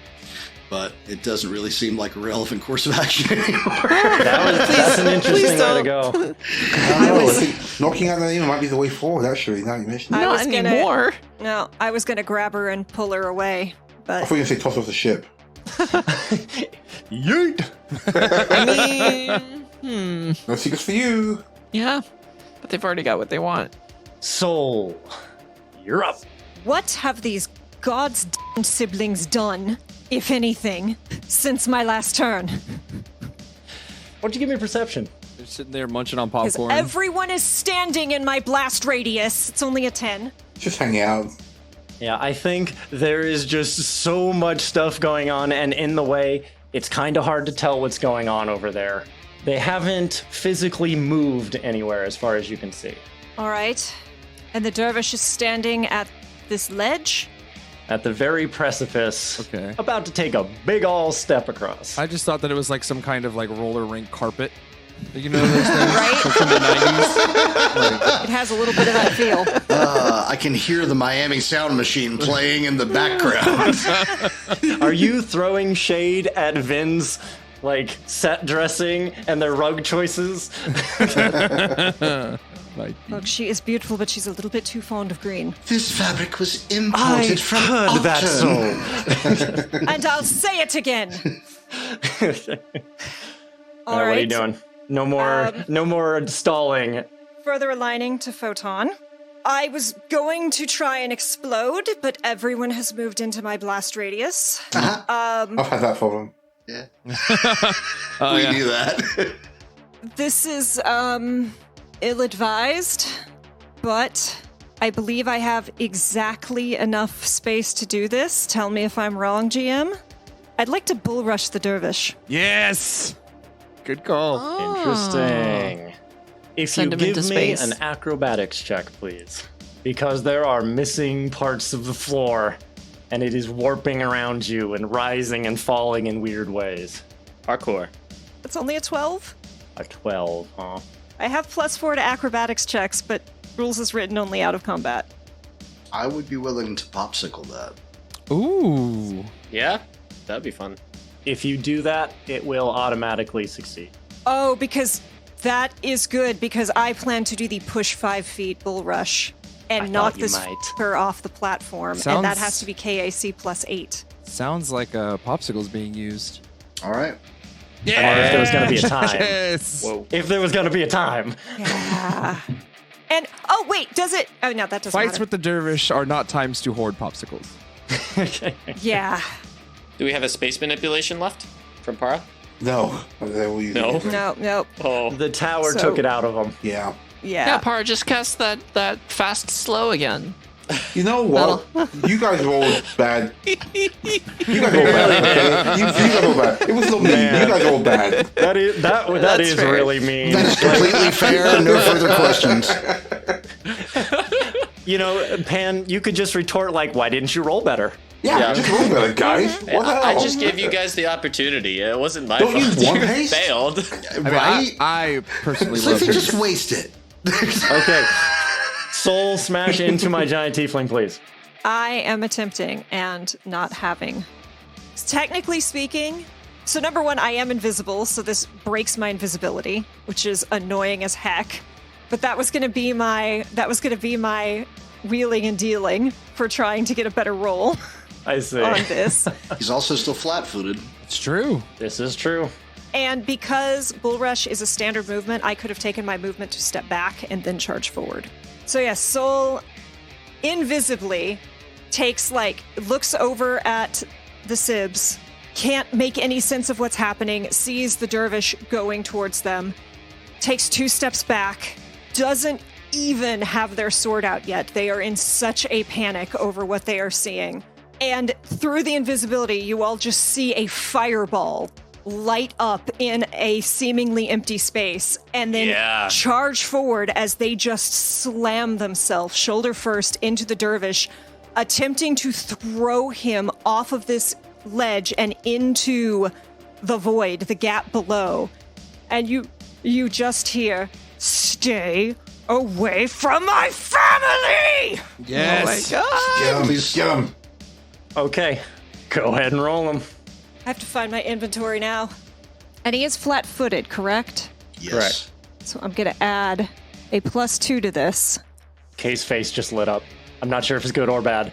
But it doesn't really seem like a relevant course of action anymore. That's an interesting way to go. I don't know, I think knocking out that even might be the way forward, actually, now you mention it. I Not was gonna- anymore. No, I was gonna grab her and pull her away, I but thought you were going to say toss off the ship. Yeet! I mean, No secrets for you. yeah, but they've already got what they want. Soul, you're up. what have these god's damned siblings done, if anything, since my last turn? Why don't you give me a perception? They're sitting there munching on Because popcorn. everyone is standing in my blast radius. It's only a 10. Just hang out. Yeah, I think there is just so much stuff going on, and in the way, it's kind of hard to tell what's going on over there. They haven't physically moved anywhere as far as you can see. All right. And the dervish is standing at this ledge? At the very precipice, Okay. about to take a big ol' step across. I just thought that it was like some kind of like roller rink carpet. You know those things Right? from the 90s? It has a little bit of that feel. I can hear the Miami Sound Machine playing in the background. Are you throwing shade at Vin's like set dressing and their rug choices? Might be. Look, she is beautiful, but she's a little bit too fond of green. This fabric was imported from heard that Upton. And I'll say it again. All What right. are you doing? No more stalling. Further aligning to Photon. I was going to try and explode, but everyone has moved into my blast radius. I've had that problem. Yeah. Oh, We yeah. knew that. This is ill-advised, but I believe I have exactly enough space to do this. Tell me if I'm wrong, GM. I'd like to bull rush the Dervish. Yes! Good call. Interesting. If Send you him give into me space. an acrobatics check, please. Because there are missing parts of the floor, and it is warping around you and rising and falling in weird ways. Parkour. It's only a 12. A 12, huh? I have +4 to acrobatics checks, but rules is written only out of combat. I would be willing to popsicle that. Ooh. Yeah, that'd be fun. If you do that, it will automatically succeed. Oh, because that is good, because I plan to do the push 5 feet bull rush and I knock thought you this might. fucker off the platform, and that Sounds- has to be KAC +8. Sounds like a popsicle's being used. All right. Or if there was going to be a time. Yes. Whoa. If there was going to be a time. Yeah. And, oh, wait, does it? Oh, no, that doesn't Fights matter. with the Dervish are not times to hoard popsicles. Yeah. Do we have a space manipulation left from Para? No. They will use No. it. No. Oh, The tower So- took it out of him. Yeah. Yeah, Para, just cast that fast slow again. You know what? You guys rolled bad. You guys rolled bad. Okay? You guys rolled bad. It was not me. You Man. guys rolled bad. That is fair. really mean. That is completely fair. No further questions. You know, Pan, you could just retort like, "Why didn't you roll better?" Yeah, Yeah. just roll better, guys. What the hell? I just gave you guys the opportunity. It wasn't my Don't fault. use one You haste? failed. Right? I personally So love if you this. just waste it. Okay. Soul smash into my giant tiefling, please. I am attempting and not having. Technically speaking, so number one, I am invisible, so this breaks my invisibility, which is annoying as heck. But that was gonna be my wheeling and dealing for trying to get a better roll I see. on this. He's also still flat-footed. It's true. This is true. And because Bull Rush is a standard movement, I could have taken my movement to step back and then charge forward. So yes, Soul invisibly looks over at the Sibs, can't make any sense of what's happening, sees the Dervish going towards them, takes 2 steps back, doesn't even have their sword out yet. They are in such a panic over what they are seeing. And through the invisibility, you all just see a fireball light up in a seemingly empty space and then Yeah. charge forward as they just slam themselves shoulder first into the Dervish, attempting to throw him off of this ledge and into the void, the gap below. And you just hear, "Stay away from my family!" Yes. Get him. Please get him. Okay. Go ahead and roll him. I have to find my inventory now. And he is flat-footed, correct? Yes. Correct. So I'm going to add a +2 to this. Kay's face just lit up. I'm not sure if it's good or bad.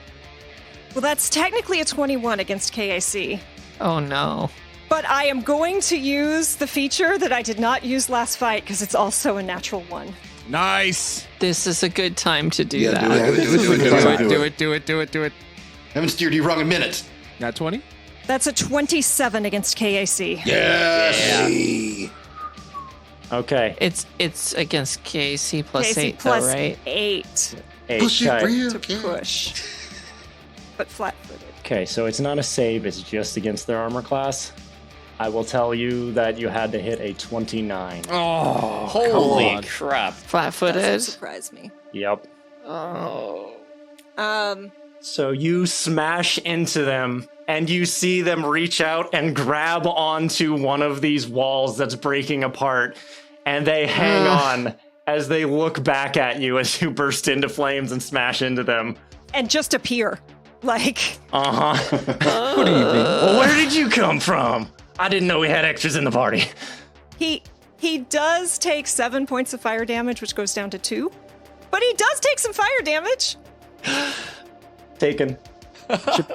Well, that's technically a 21 against KAC. Oh no. But I am going to use the feature that I did not use last fight because it's also a natural 1. Nice. This is a good time to do Yeah, that. do it. Do it. Haven't steered you wrong a minute. Not 20? That's a 27 against KAC. Yes. Okay. It's against KC plus KAC 8 plus though, right? 8 Push it Okay. real. to push. But flat-footed. Okay, so it's not a save, it's just against their armor class. I will tell you that you had to hit a 29. Oh, Holy on. crap. Flat-footed. Doesn't surprise me. Yep. Oh. So you smash into them, and you see them reach out and grab onto one of these walls that's breaking apart. and they hang on as they look back at you as you burst into flames and smash into them. And just appear. Like, Good evening. Well, where did you come from? I didn't know we had extras in the party. he does take 7 points of fire damage, which goes down to 2. But he does take some fire damage. Taken.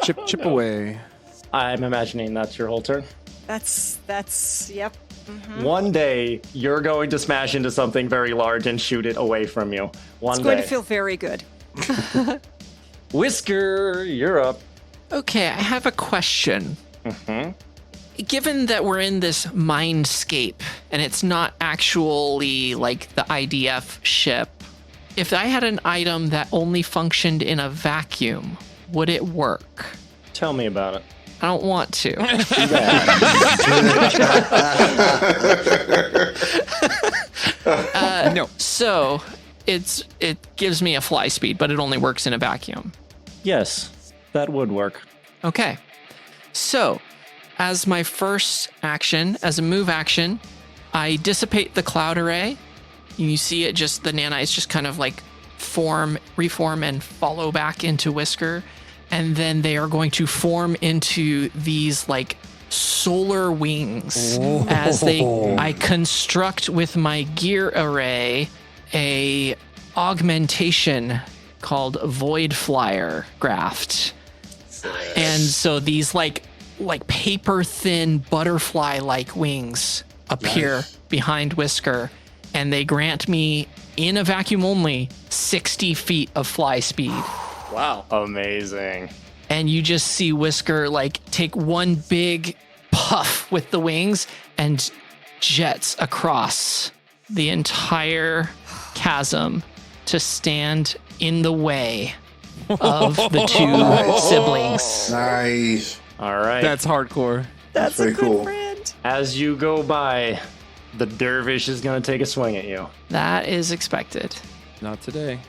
Chip away. I'm imagining that's your whole turn. That's yep. One day, you're going to smash into something very large and shoot it away from you. One It's day. going to feel very good. Whisker, you're up. Okay, I have a question. Given that we're in this mindscape and it's not actually like the IDF ship, if I had an item that only functioned in a vacuum, would it work? Tell me about it. I don't want to. No. So it gives me a fly speed, but it only works in a vacuum. Yes, that would work. Okay. So, as my first action, as a move action, I dissipate the cloud array. You see it just, the nanites just kind of like reform and follow back into Whisker. And then they are going to form into these like solar wings as I construct with my gear array a augmentation called Void Flyer graft. And so these like paper thin butterfly like wings appear behind Whisker, and they grant me in a vacuum only 60 feet of fly speed. Wow. Amazing. And you just see Whisker like take one big puff with the wings and jets across the entire chasm to stand in the way of the two siblings. Nice. All right. That's hardcore. That's very a good cool. friend. As you go by, the dervish is going to take a swing at you. That is expected. Not today.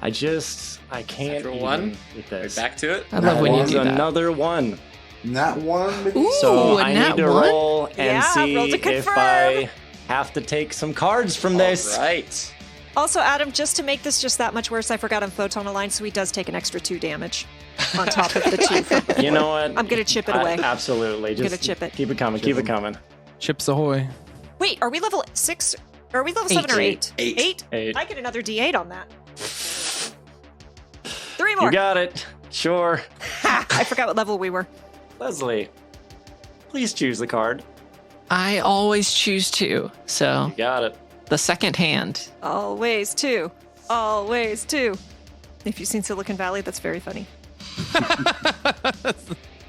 I can't Natural even one? with We're this. back to it. I love when you one. do that. Another one. Not one. Ooh, So a I nat need to one? roll and Yeah, see roll to if confirm. I have to take some cards from this. Right. Also, Adam, just to make this just that much worse, I forgot I'm photon aligned, so he does take an extra 2 damage on top of the 2 from before. You know what? I'm gonna chip it away. Absolutely. Just gonna chip it. Keep it coming. Keep it coming. Chips ahoy. Wait, are we level 6? Are we level 7 or 8? 8. 8. I get another D8 on that. 3 more. You got it. Sure. Ha! I forgot what level we were. Leslie, please choose the card. I always choose 2. So You got it. the second hand. Always 2. Always 2. If you've seen Silicon Valley, that's very funny.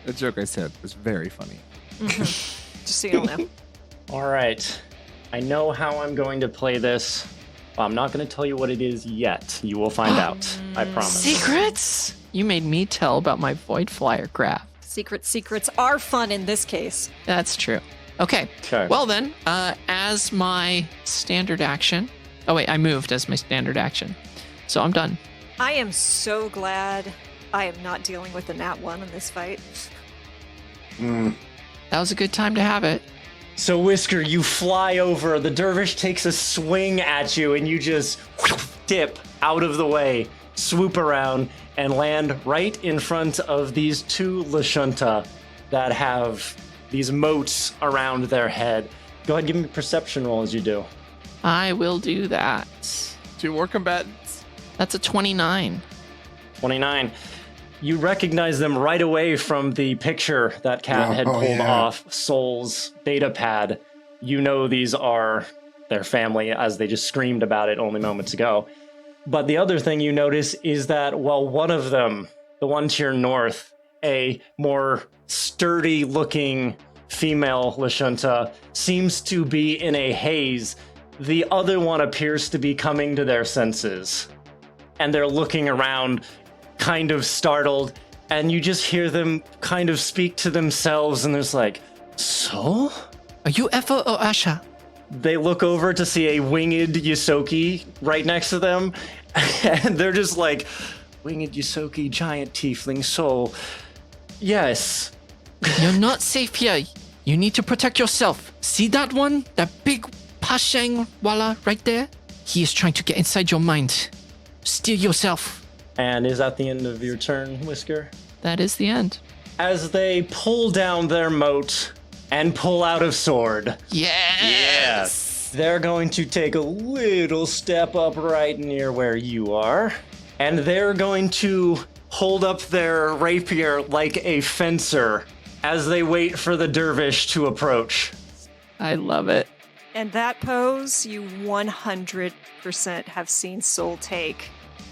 The joke I said was very funny. Just so you know. All right. I know how I'm going to play this. Well, I'm not going to tell you what it is yet. You will find out. I promise. Secrets? You made me tell about my Void Flyer craft. Secrets are fun in this case. That's true. Okay. Okay. Well then, as my standard action. Oh wait, I moved as my standard action. So I'm done. I am so glad I am not dealing with the nat 1 in this fight. That was a good time to have it. So, Whisker, you fly over. The dervish takes a swing at you, and you just dip out of the way, swoop around, and land right in front of these 2 Lashunta that have these moats around their head. Go ahead, give me a perception roll as you do. I will do that. 2 more combatants. That's a 29. 29. You recognize them right away from the picture that Kat had pulled off Soul's data pad. You know these are their family, as they just screamed about it only moments ago. But the other thing you notice is that, well, one of them, the one to your north, a more sturdy-looking female Lashunta, seems to be in a haze. The other one appears to be coming to their senses. And they're looking around, kind of startled, and you just hear them kind of speak to themselves, and there's like, Soul? Are you Effa or Asha? They look over to see a winged Yosoki right next to them, and they're just like, Winged Yosoki, giant tiefling soul. Yes. You're not safe here. You need to protect yourself. See that one? That big Pashang Wala right there? He is trying to get inside your mind. Steal yourself. And is that the end of your turn, Whisker? That is the end. As they pull down their moat and pull out a sword, Yes. they're going to take a little step up right near where you are, and they're going to hold up their rapier like a fencer as they wait for the dervish to approach. I love it. And that pose, you 100% have seen Soul take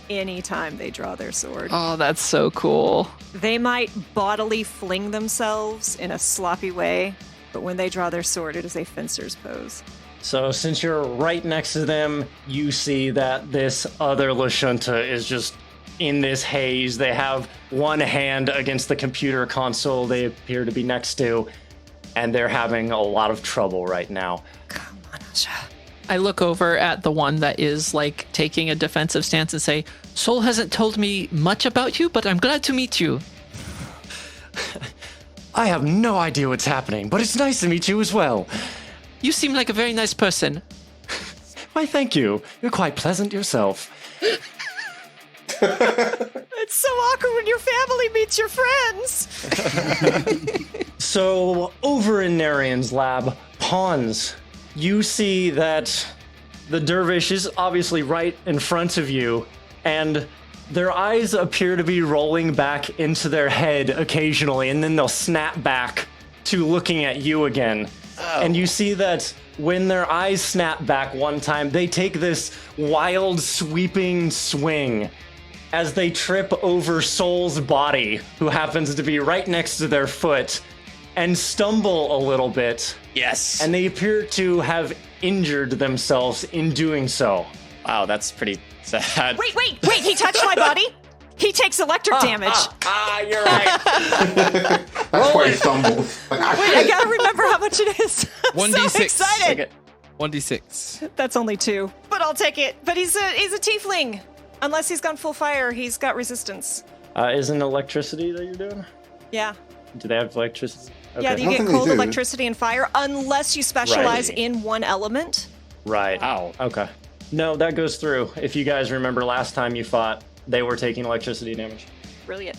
anytime they draw their sword. Oh, that's so cool. They might bodily fling themselves in a sloppy way, but when they draw their sword, it is a fencer's pose. So since you're right next to them, you see that this other Lashunta is just in this haze. They have one hand against the computer console they appear to be next to, and they're having a lot of trouble right now. Come on, Asha. I look over at the one that is like taking a defensive stance and say, Soul hasn't told me much about you, but I'm glad to meet you. I have no idea what's happening, but it's nice to meet you as well. You seem like a very nice person. Why, thank you. You're quite pleasant yourself. It's so awkward when your family meets your friends. So, over in Nerian's lab, Pawns, you see that the dervish is obviously right in front of you, and their eyes appear to be rolling back into their head occasionally, and then they'll snap back to looking at you again. And you see that when their eyes snap back one time, they take this wild, sweeping swing as they trip over Soul's body, who happens to be right next to their foot, and stumble a little bit. Yes. And they appear to have injured themselves in doing so. Wow, that's pretty sad. Wait, he touched my body? He takes electric damage. You're right. That's why he stumbles. Like, Wait, I gotta remember how much it is. I'm 1d6. so excited. Okay. 1d6. That's only 2, but I'll take it. But he's a tiefling. Unless he's gone full fire, he's got resistance. Isn't electricity that you're doing? Yeah. Do they have electricity? Okay. Yeah, you I don't get think they cold, do. electricity, and fire, unless you specialize Right. in one element. Right. Wow. Okay. No, that goes through. If you guys remember last time you fought, they were taking electricity damage. Brilliant.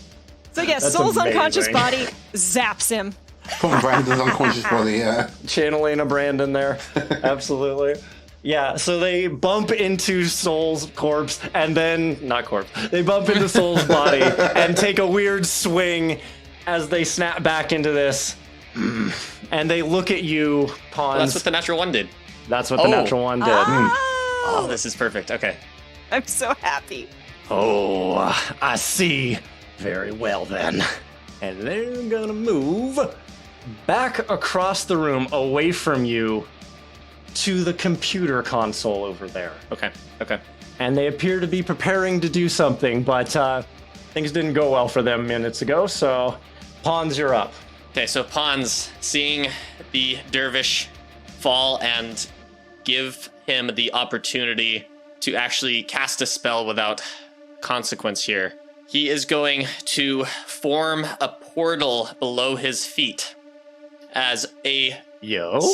So yeah, That's Soul's unconscious amazing. body zaps him. from Brandon's unconscious body, yeah. Channeling a Brandon there. Absolutely. Yeah, so they bump into Soul's corpse and then, not corpse, they bump into Soul's body and take a weird swing as they snap back into this. And they look at you, Pawns. Well, that's what the natural one did. That's what the natural one did. Oh, this is perfect. Okay. I'm so happy. Oh, I see. Very well then. And they're gonna move back across the room away from you to the computer console over there. Okay. Okay. And they appear to be preparing to do something, but things didn't go well for them minutes ago, so Pawns, you're up. Okay, so Pawns, seeing the dervish fall and give him the opportunity to actually cast a spell without consequence here, he is going to form a portal below his feet as a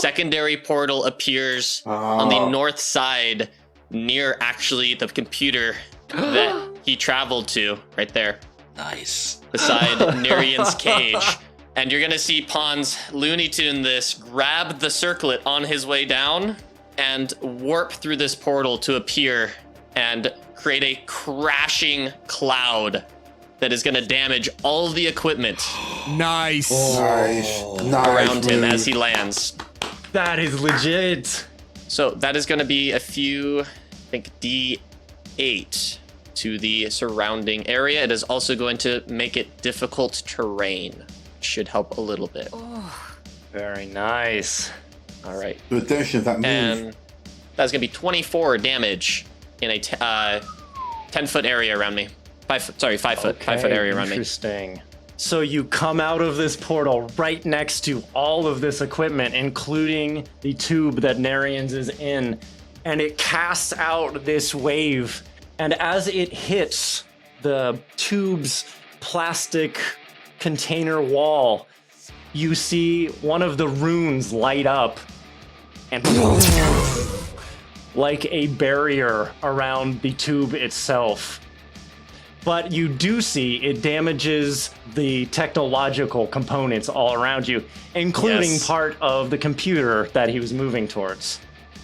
secondary portal appears on the north side near actually the computer that he traveled to, right there. Nice. Beside Nerian's cage. And you're gonna see Pawns Looney Tune this, grab the circlet on his way down, and warp through this portal to appear and create a crashing cloud that is gonna damage all of the equipment Nice. Nice. around him move. as he lands. That is legit. So that is gonna be a few, I think, D8 to the surrounding area. It is also going to make it difficult terrain. Should help a little bit. Very nice. All right. The attention of that move. And that's gonna be 24 damage in a 10-foot area around me. 5 foot area around me. Interesting. So you come out of this portal right next to all of this equipment, including the tube that Nerians is in, and it casts out this wave. And as it hits the tube's plastic container wall, you see one of the runes light up and like a barrier around the tube itself. But you do see it damages the technological components all around you, including part of the computer that he was moving towards.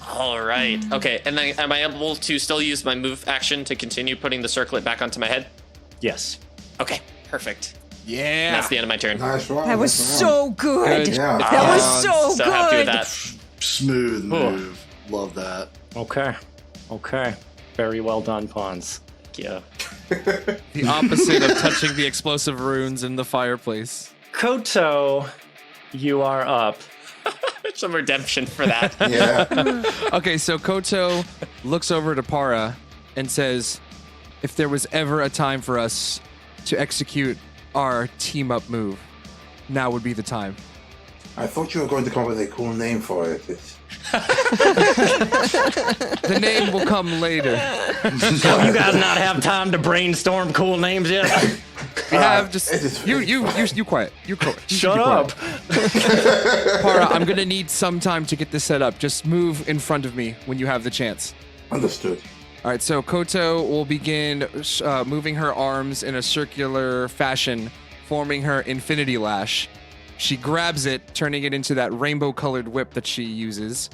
All right. Okay, and then am I able to still use my move action to continue putting the circlet back onto my head? Yes. Okay, perfect. Yeah. That's the end of my turn. Nice round. That was so good. Yeah. That was so So happy with good. that. Smooth move. Love that. Okay. Very well done, Pawns. Yeah. The opposite of touching the explosive runes in the fireplace. Koto, you are up. Some redemption for that. Yeah. Okay, so Koto looks over to Para and says, if there was ever a time for us to execute our team-up move, now would be the time. I thought you were going to come up with a cool name for it. The name will come later. So you guys not have time to brainstorm cool names yet? We have just it is- you quiet. You quiet. Shut up. Para, I'm gonna need some time to get this set up. Just move in front of me when you have the chance. Understood. All right, so Koto will begin moving her arms in a circular fashion, forming her infinity lash. She grabs it, turning it into that rainbow-colored whip that she uses.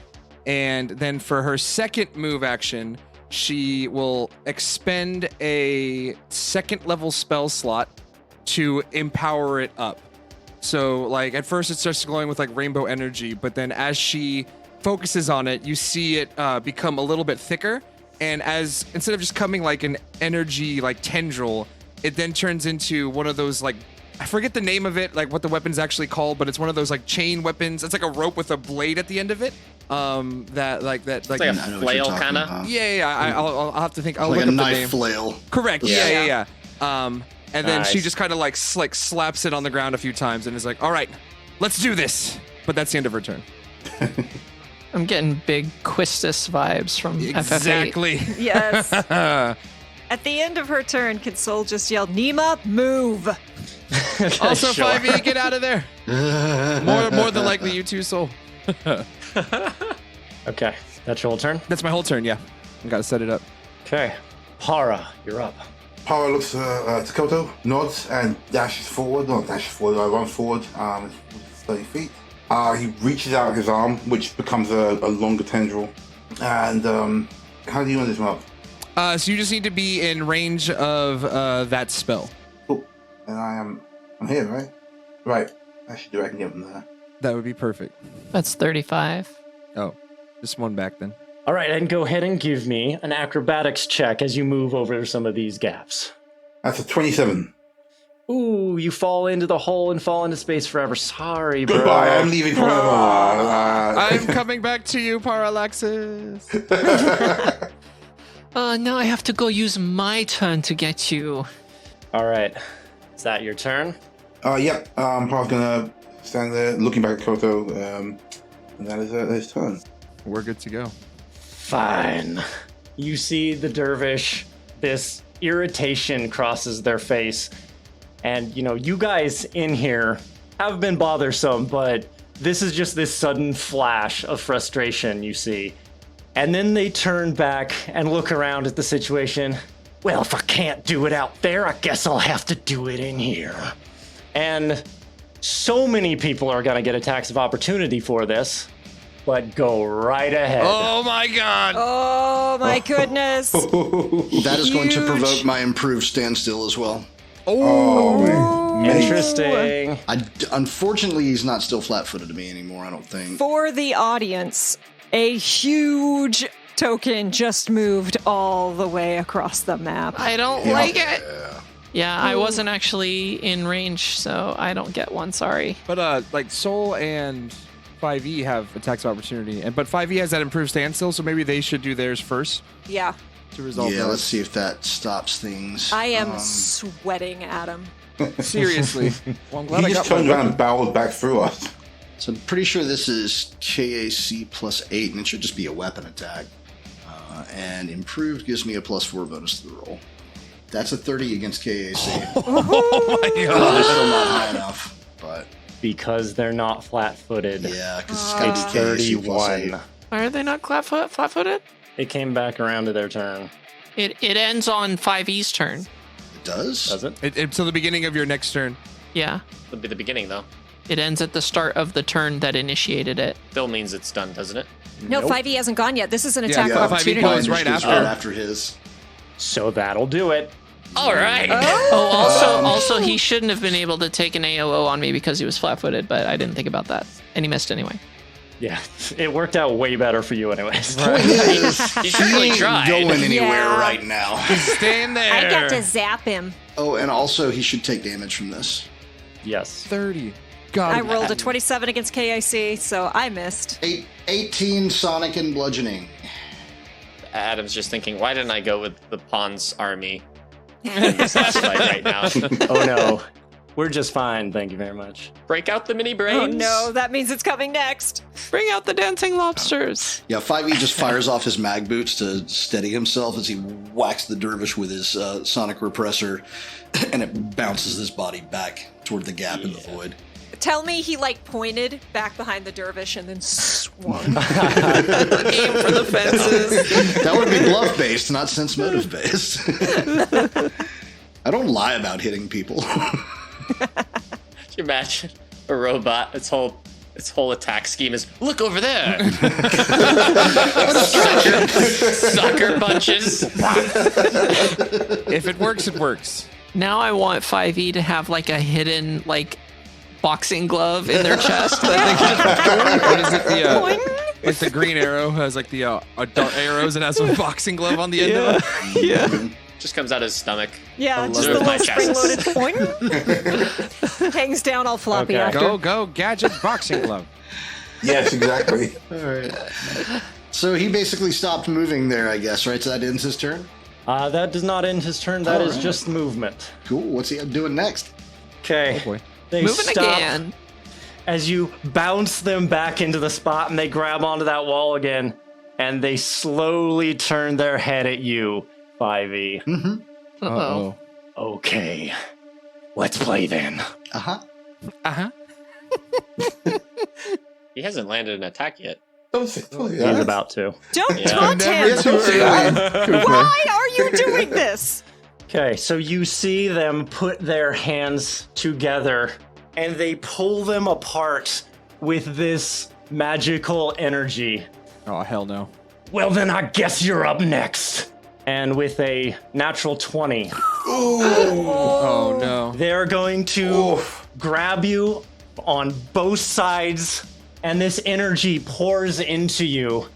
And then for her second move action, she will expend a second-level spell slot to empower it up. So, like, at first it starts glowing with, like, rainbow energy, but then as she focuses on it, you see it become a little bit thicker. And as instead of just coming like an energy like tendril, it then turns into one of those like, I forget the name of it, like what the weapon's actually called, but it's one of those like chain weapons. It's like a rope with a blade at the end of it. That like It's like a I know what you're flail talking kind of. about. yeah. I'll have to think. I'll Like look a up the knife name. flail. Correct. Yeah. And then she Nice. just kind of like slaps it on the ground a few times and is like, all right, let's do this. But that's the end of her turn. I'm getting big Quistis vibes from FF8. Exactly. Yes. At the end of her turn, Console just yelled, Nima, move. Also, Sure. 5e, get out of there. More than likely, you too, Soul. Okay, that's your whole turn? That's my whole turn, yeah. I gotta set it up. Okay. Para, you're up. Power looks to Koto, nods, and dashes forward. Not dashes forward, runs forward. 30 feet. He reaches out his arm, which becomes a longer tendril. And how do you want this one up? So you just need to be in range of that spell. Oh, and I'm here, right? Right. I should do. I can get him there. That would be perfect. That's 35. Oh, just one back then. All right, and go ahead and give me an acrobatics check as you move over some of these gaps. That's a 27. Ooh, you fall into the hole and fall into space forever. Sorry, bro. Goodbye. I'm leaving forever. I'm coming back to you, Parallaxis. Now I have to go use my turn to get you. All right. Is that your turn? Yep. Power's gonna stand there, looking back at Koto, and that is his turn. We're good to go. Fine. You see the dervish, this irritation crosses their face. And, you know, you guys in here have been bothersome, but this is just this sudden flash of frustration you see. And then they turn back and look around at the situation. Well, if I can't do it out there, I guess I'll have to do it in here. And so many people are going to get attacks of opportunity for this, but go right ahead. Oh my god! Oh my goodness. That is going to Huge. provoke my improved standstill as well. Oh, man. Interesting. Unfortunately, he's not still flat-footed to me anymore, I don't think. For the audience, a huge token just moved all the way across the map. I don't like it. Yeah, I wasn't actually in range, so I don't get one. Sorry. But like Soul and 5e have attacks of opportunity, but 5e has that improved standstill, so maybe they should do theirs first Yeah. to resolve Yeah, that. let's see if that stops things. I am sweating at him. Seriously. Well, I'm glad He I just got turned one. around and barreled back through us. So I'm pretty sure this is KAC plus 8, and it should just be a weapon attack. And improved gives me a +4 bonus to the roll. That's a 30 against KAC. Oh my god! It's still not high enough, but because they're not flat-footed. Yeah, because It's 31. Why are they not flat-footed? It came back around to their turn. It ends on 5E's turn. It does? Does it? It's till the beginning of your next turn. Yeah. It'll be the beginning, though. It ends at the start of the turn that initiated it. Still means it's done, doesn't it? No, Nope. 5e hasn't gone yet. This is an attack of 5e opportunity. goes right Goes after. after his. So that'll do it. All right. Also, he shouldn't have been able to take an AOO on me because he was flat-footed, but I didn't think about that. And he missed anyway. Yeah, it worked out way better for you anyways. You He certainly ain't tried. going anywhere Yeah. right now. Stand there. I got to zap him. Oh, and also he should take damage from this. Yes. 30. God. I rolled a 27 against KIC, so I missed. 18 sonic and bludgeoning. Adam's just thinking, why didn't I go with the Pawn's army in this last fight right now? Oh no. We're just fine, thank you very much. Break out the mini Oh brains. no, that means it's coming next. Bring out the dancing lobsters. Yeah, 5e just fires off his mag boots to steady himself as he whacks the dervish with his sonic repressor, and it bounces his body back toward the gap in the void. Tell me he like pointed back behind the dervish and then swung. Aim for the fences. That would be bluff based, not sense motive based. I don't lie about hitting people. Could you imagine a robot? Its whole attack scheme is look over there. Sucker punches. If it works, it works. Now I want 5E to have like a hidden like boxing glove in their chest. That What is it? The Boing. like the green arrow has like the dart arrows and has a boxing glove on the end of it. yeah. Just comes out of his stomach. Yeah, just it. the My little chest. spring-loaded point. Hangs down all floppy Okay. after. Go gadget boxing glove. Yes, exactly. So he basically stopped moving there, I guess, right? So that ends his turn? That does not end his turn, That is Alright. just movement. Cool. What's he doing next? Okay. Oh boy. They Moving stop again. as you bounce them back into the spot and they grab onto that wall again and they slowly turn their head at you, 5e. Uh-oh. Uh-oh. Okay. Let's play then. Uh-huh. Uh-huh. He hasn't landed an attack yet. Don't say He's that. about to. Don't Yeah. taunt Never him! too early. Why are you doing this? Okay, so you see them put their hands together and they pull them apart with this magical energy. Oh hell no. Well, then I guess you're up next. And with a natural 20, Oh no. they're going to grab you on both sides, and this energy pours into you,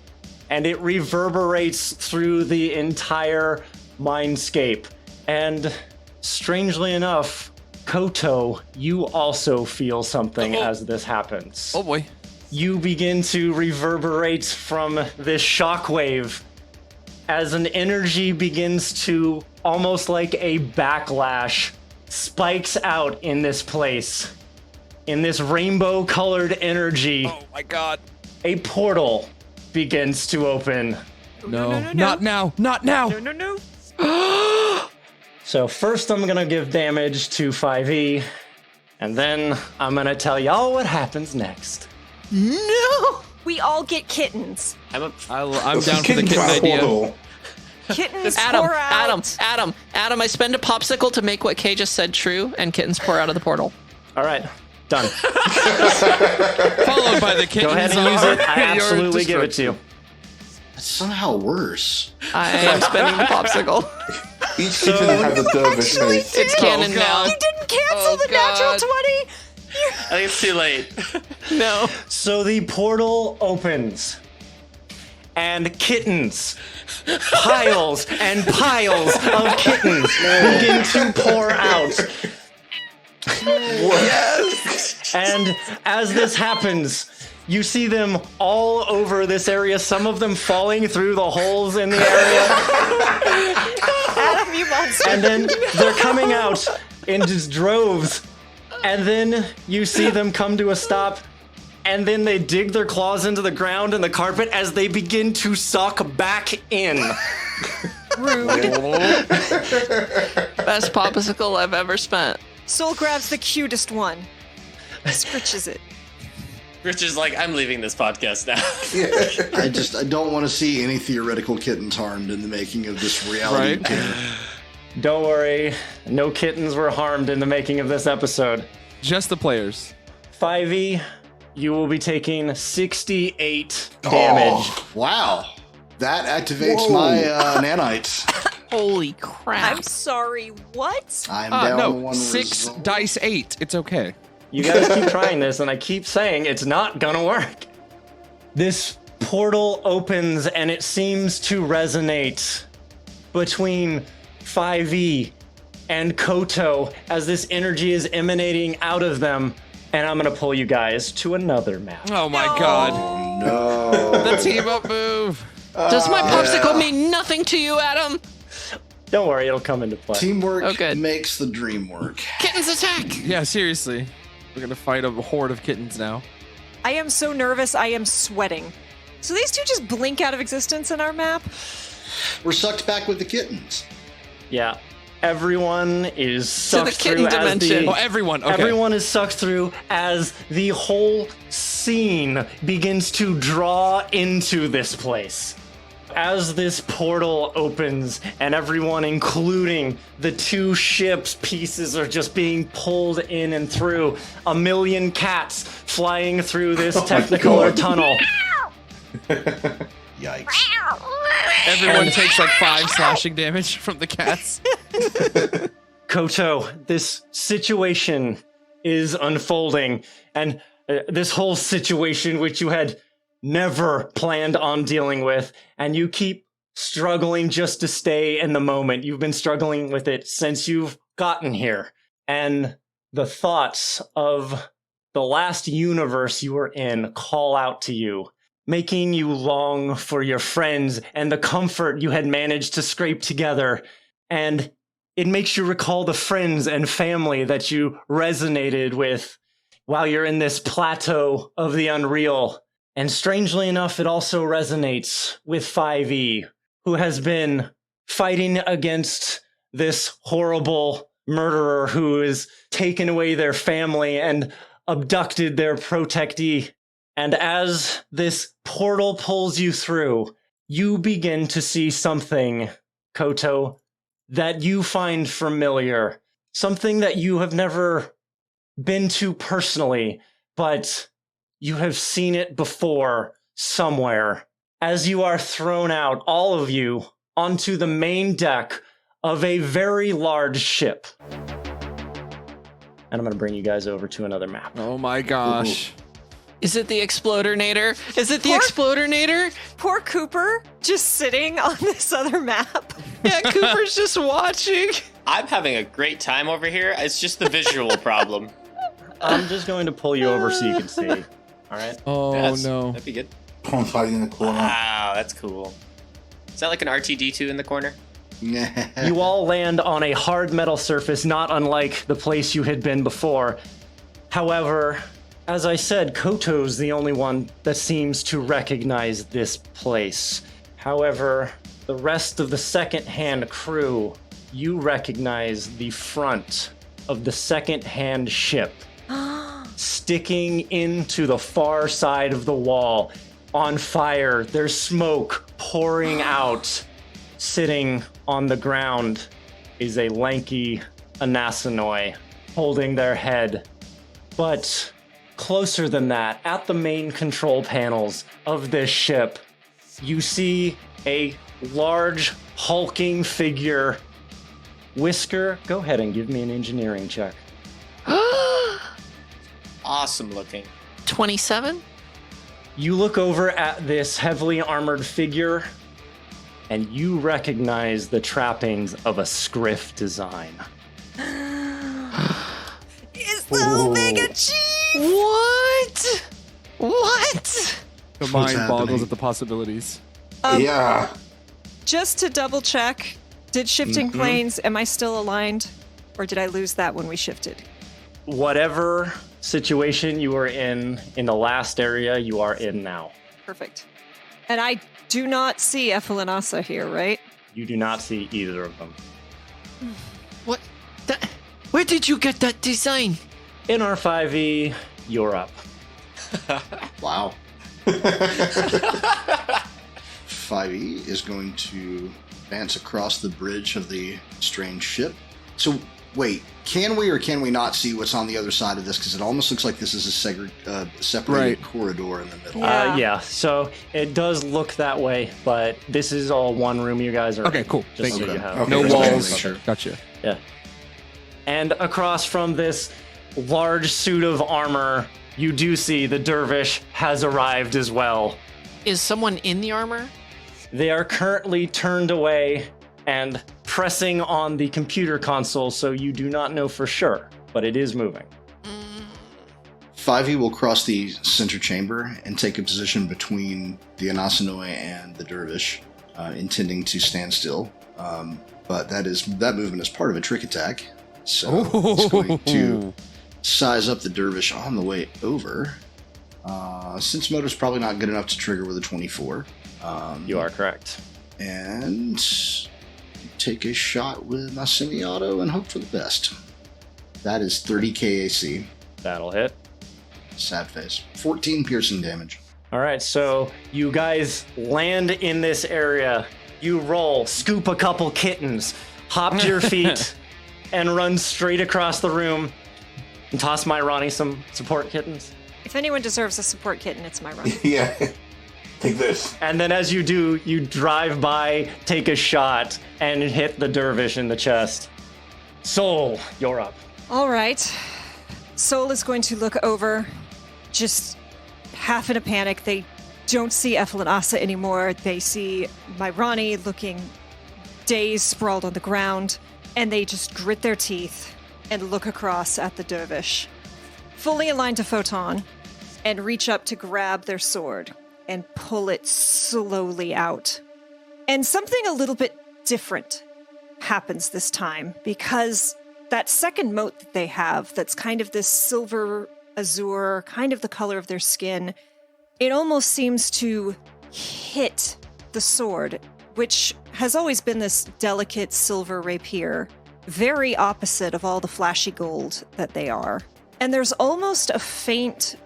and it reverberates through the entire mindscape. And strangely enough, Koto, you also feel something as this happens. Oh boy. You begin to reverberate from this shockwave as an energy begins to, almost like a backlash, spikes out in this place. In this rainbow-colored energy, Oh my god. a portal begins to open. No. Not now. Not now. No, no. So first I'm gonna give damage to 5e, and then I'm gonna tell y'all what happens next. No! We all get kittens. I'm I'm down for the kitten idea. Kittens Adam, pour out. Adam, I spend a popsicle to make what Kay just said true, and kittens pour out of the portal. All right, done. Followed by the kittens. Go ahead and use it. I Your absolutely give it to you. That's somehow worse. I am spending the popsicle. Each kitten has a dervish face. It's canon God. now. You didn't cancel Oh, the natural God. 20! I think it's too late. No. So the portal opens, and kittens, piles and piles of kittens begin to pour out. And as this happens, you see them all over this area, some of them falling through the holes in the area, Adam, you monster. and then they're coming out in just droves. And then you see them come to a stop, and then they dig their claws into the ground and the carpet as they begin to suck back in. Rude. Best popsicle I've ever spent. Soul grabs the cutest one. Scritches it. Rich is like, I'm leaving this podcast now. I don't want to see any theoretical kittens harmed in the making of this reality. Right. Don't worry, no kittens were harmed in the making of this episode. Just the players. 5e, you will be taking 68 damage. Oh, wow. That activates my nanites. Holy crap. I'm sorry, what? I'm down No, one 6 result. dice 8. It's okay. You guys keep trying this, and I keep saying it's not gonna work. This portal opens, and it seems to resonate between 5e and Koto as this energy is emanating out of them. And I'm gonna pull you guys to another map. Oh my god. No. The team up move. Does my popsicle mean nothing to you, Adam? Don't worry, it'll come into play. Teamwork Oh, good. makes the dream work. Kittens attack! Yeah, seriously. We're gonna fight a horde of kittens now. I am so nervous, I am sweating. So these two just blink out of existence in our map? We're sucked back with the kittens. Yeah. Everyone is To sucked the kitten through as dimension. Oh, the, everyone. Okay. everyone is sucked through as the whole scene begins to draw into this place. As this portal opens and everyone, including the 2 ships' pieces, are just being pulled in and through, a million cats flying through this Technicolor tunnel. Yikes. Everyone takes like 5 slashing damage from the cats. Koto, this situation is unfolding, and this whole situation which you had never planned on dealing with, and you keep struggling just to stay in the moment. You've been struggling with it since you've gotten here, and the thoughts of the last universe you were in call out to you, making you long for your friends and the comfort you had managed to scrape together. And it makes you recall the friends and family that you resonated with while you're in this plateau of the unreal. And strangely enough, it also resonates with 5e, who has been fighting against this horrible murderer who has taken away their family and abducted their protectee. And as this portal pulls you through, you begin to see something, Koto, that you find familiar. Something that you have never been to personally, but you have seen it before somewhere. As you are thrown out, all of you, onto the main deck of a very large ship. And I'm going to bring you guys over to another map. Oh my gosh. Is it the Explodernator? Is it the Explodernator? Poor Cooper, just sitting on this other map. Yeah, Cooper's just watching. I'm having a great time over here. It's just the visual problem. I'm just going to pull you over so you can see. All right? Oh no. That'd be good. Pond's hiding in the corner. Wow, that's cool. Is that like an RTD2 in the corner? You all land on a hard metal surface, not unlike the place you had been before. However, as I said, Koto's the only one that seems to recognize this place. However, the rest of the second-hand crew, you recognize the front of the second-hand ship sticking into the far side of the wall, on fire. There's smoke pouring out. Sitting on the ground is a lanky Anasanoi holding their head. But closer than that, at the main control panels of this ship, you see a large, hulking figure. Whisker, go ahead and give me an engineering check. Awesome looking. 27? You look over at this heavily armored figure, and you recognize the trappings of a Scriff design. It's the Omega Chief! What? What? The mind happening? boggles at the possibilities. Yeah. Just to double check, did shifting planes, am I still aligned? Or did I lose that when we shifted? Whatever situation you were in the last area, you are in now. Perfect. And I do not see Ephelinasa here, right? You do not see either of them. What? Where did you get that design? In R5e, you're up. Wow. 5e is going to advance across the bridge of the strange ship. So, wait, can we or can we not see what's on the other side of this? Because it almost looks like this is a separated corridor in the middle. Yeah, so it does look that way, but this is all one room you guys are Okay, in, cool. Just Thank so you. you have. Okay, No just wanted to walls. make sure. Gotcha. Yeah. And across from this large suit of armor, you do see the Dervish has arrived as well. Is someone in the armor? They are currently turned away and pressing on the computer console, so you do not know for sure, but it is moving. 5e will cross the center chamber and take a position between the Anasanoi and the Dervish, intending to stand still. But that movement is part of a trick attack, so it's going to size up the Dervish on the way over. Sense motive's probably not good enough to trigger with a 24. You are correct. And take a shot with my semi-auto and hope for the best. That is 30 KAC. That'll hit. Sad face. 14 piercing damage. All right, so you guys land in this area. You roll, scoop a couple kittens, hop to your feet, and run straight across the room. And toss my Ronnie some support kittens. If anyone deserves a support kitten, it's my run. Yeah. Take this. And then as you do, you drive by, take a shot, and hit the Dervish in the chest. Soul, you're up. All right. Soul is going to look over, just half in a panic. They don't see Ethel and Asa anymore. They see Myrani looking dazed, sprawled on the ground, and they just grit their teeth and look across at the Dervish, fully aligned to Photon, and reach up to grab their sword and pull it slowly out. And something a little bit different happens this time, because that second mote that they have, that's kind of this silver azure, kind of the color of their skin, it almost seems to hit the sword, which has always been this delicate silver rapier, very opposite of all the flashy gold that they are. And there's almost a faint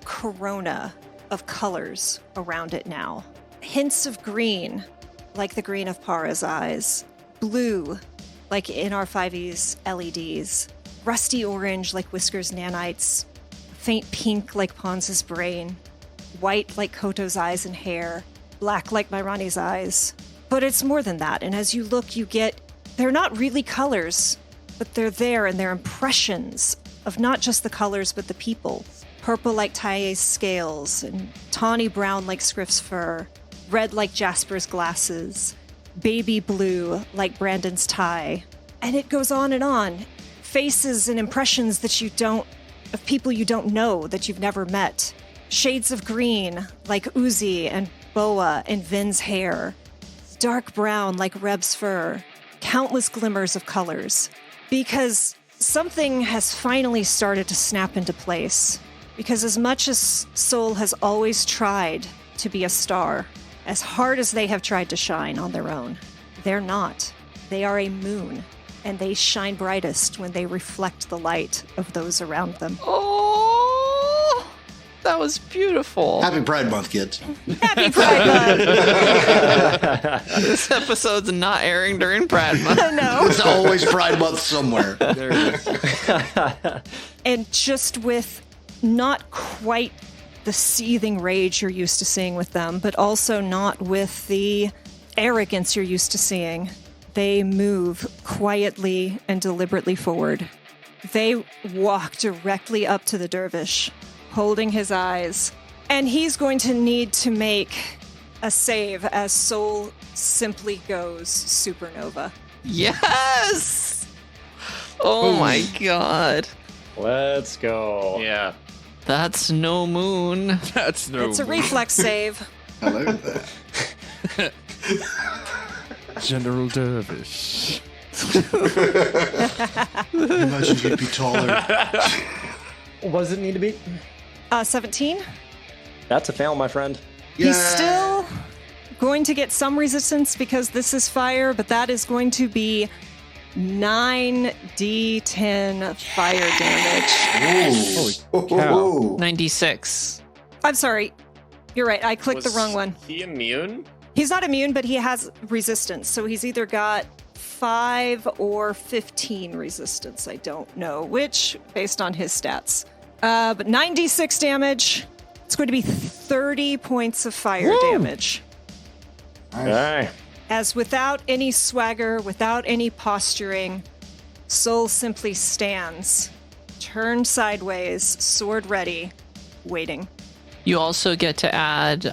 corona of colors around it now. Hints of green, like the green of Para's eyes. Blue, like in our 5e's LEDs. Rusty orange, like Whisker's nanites. Faint pink, like Pons' brain. White, like Koto's eyes and hair. Black, like Myrani's eyes. But it's more than that, and as you look, you get... They're not really colors, but they're there, and they're impressions of not just the colors, but the people. Purple like Taiye's scales, and tawny brown like Scriff's fur, red like Jasper's glasses, baby blue like Brandon's tie. And it goes on and on. Faces and impressions that you don't, of people you don't know, that you've never met. Shades of green like Uzi and Boa and Vin's hair. Dark brown like Reb's fur. Countless glimmers of colors. Because something has finally started to snap into place. Because as much as Soul has always tried to be a star, as hard as they have tried to shine on their own, they're not. They are a moon, and they shine brightest when they reflect the light of those around them. Oh, that was beautiful. Happy Pride Month, kids. Happy Pride Month! This episode's not airing during Pride Month. No. It's always Pride Month somewhere. There it is. And just with not quite the seething rage you're used to seeing with them, but also not with the arrogance you're used to seeing, they move quietly and deliberately forward. They walk directly up to the Dervish, holding his eyes, and he's going to need to make a save as Soul simply goes supernova. Yes! Oh my god. Let's go. Yeah. That's no moon. That's no. It's a reflex save. Hello there. General Dervish. Imagine you'd be taller. What does it need to be? 17. That's a fail, my friend. He's still going to get some resistance because this is fire, but that is going to be 9d10 fire damage. Holy cow. 96. I'm sorry. You're right. I clicked the wrong one. He immune? He's not immune, but he has resistance. So he's either got 5 or 15 resistance. I don't know which, based on his stats. But 96 damage. It's going to be 30 points of fire damage. Nice. Hey. As without any swagger, without any posturing, Soul simply stands, turned sideways, sword ready, waiting. You also get to add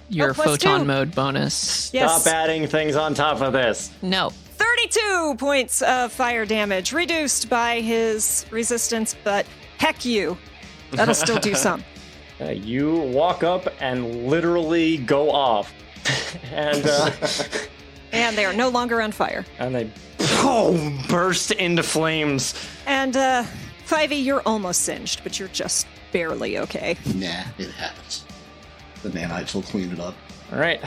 your photon 2. mode bonus. Yes. Stop adding things on top of this. No. 32 points of fire damage, reduced by his resistance, but heck you. That'll still do some. You walk up and literally go off. and And they are no longer on fire. and they burst into flames. And 5e, you're almost singed, but you're just barely okay. Nah, it happens. The nanites will clean it up. All right.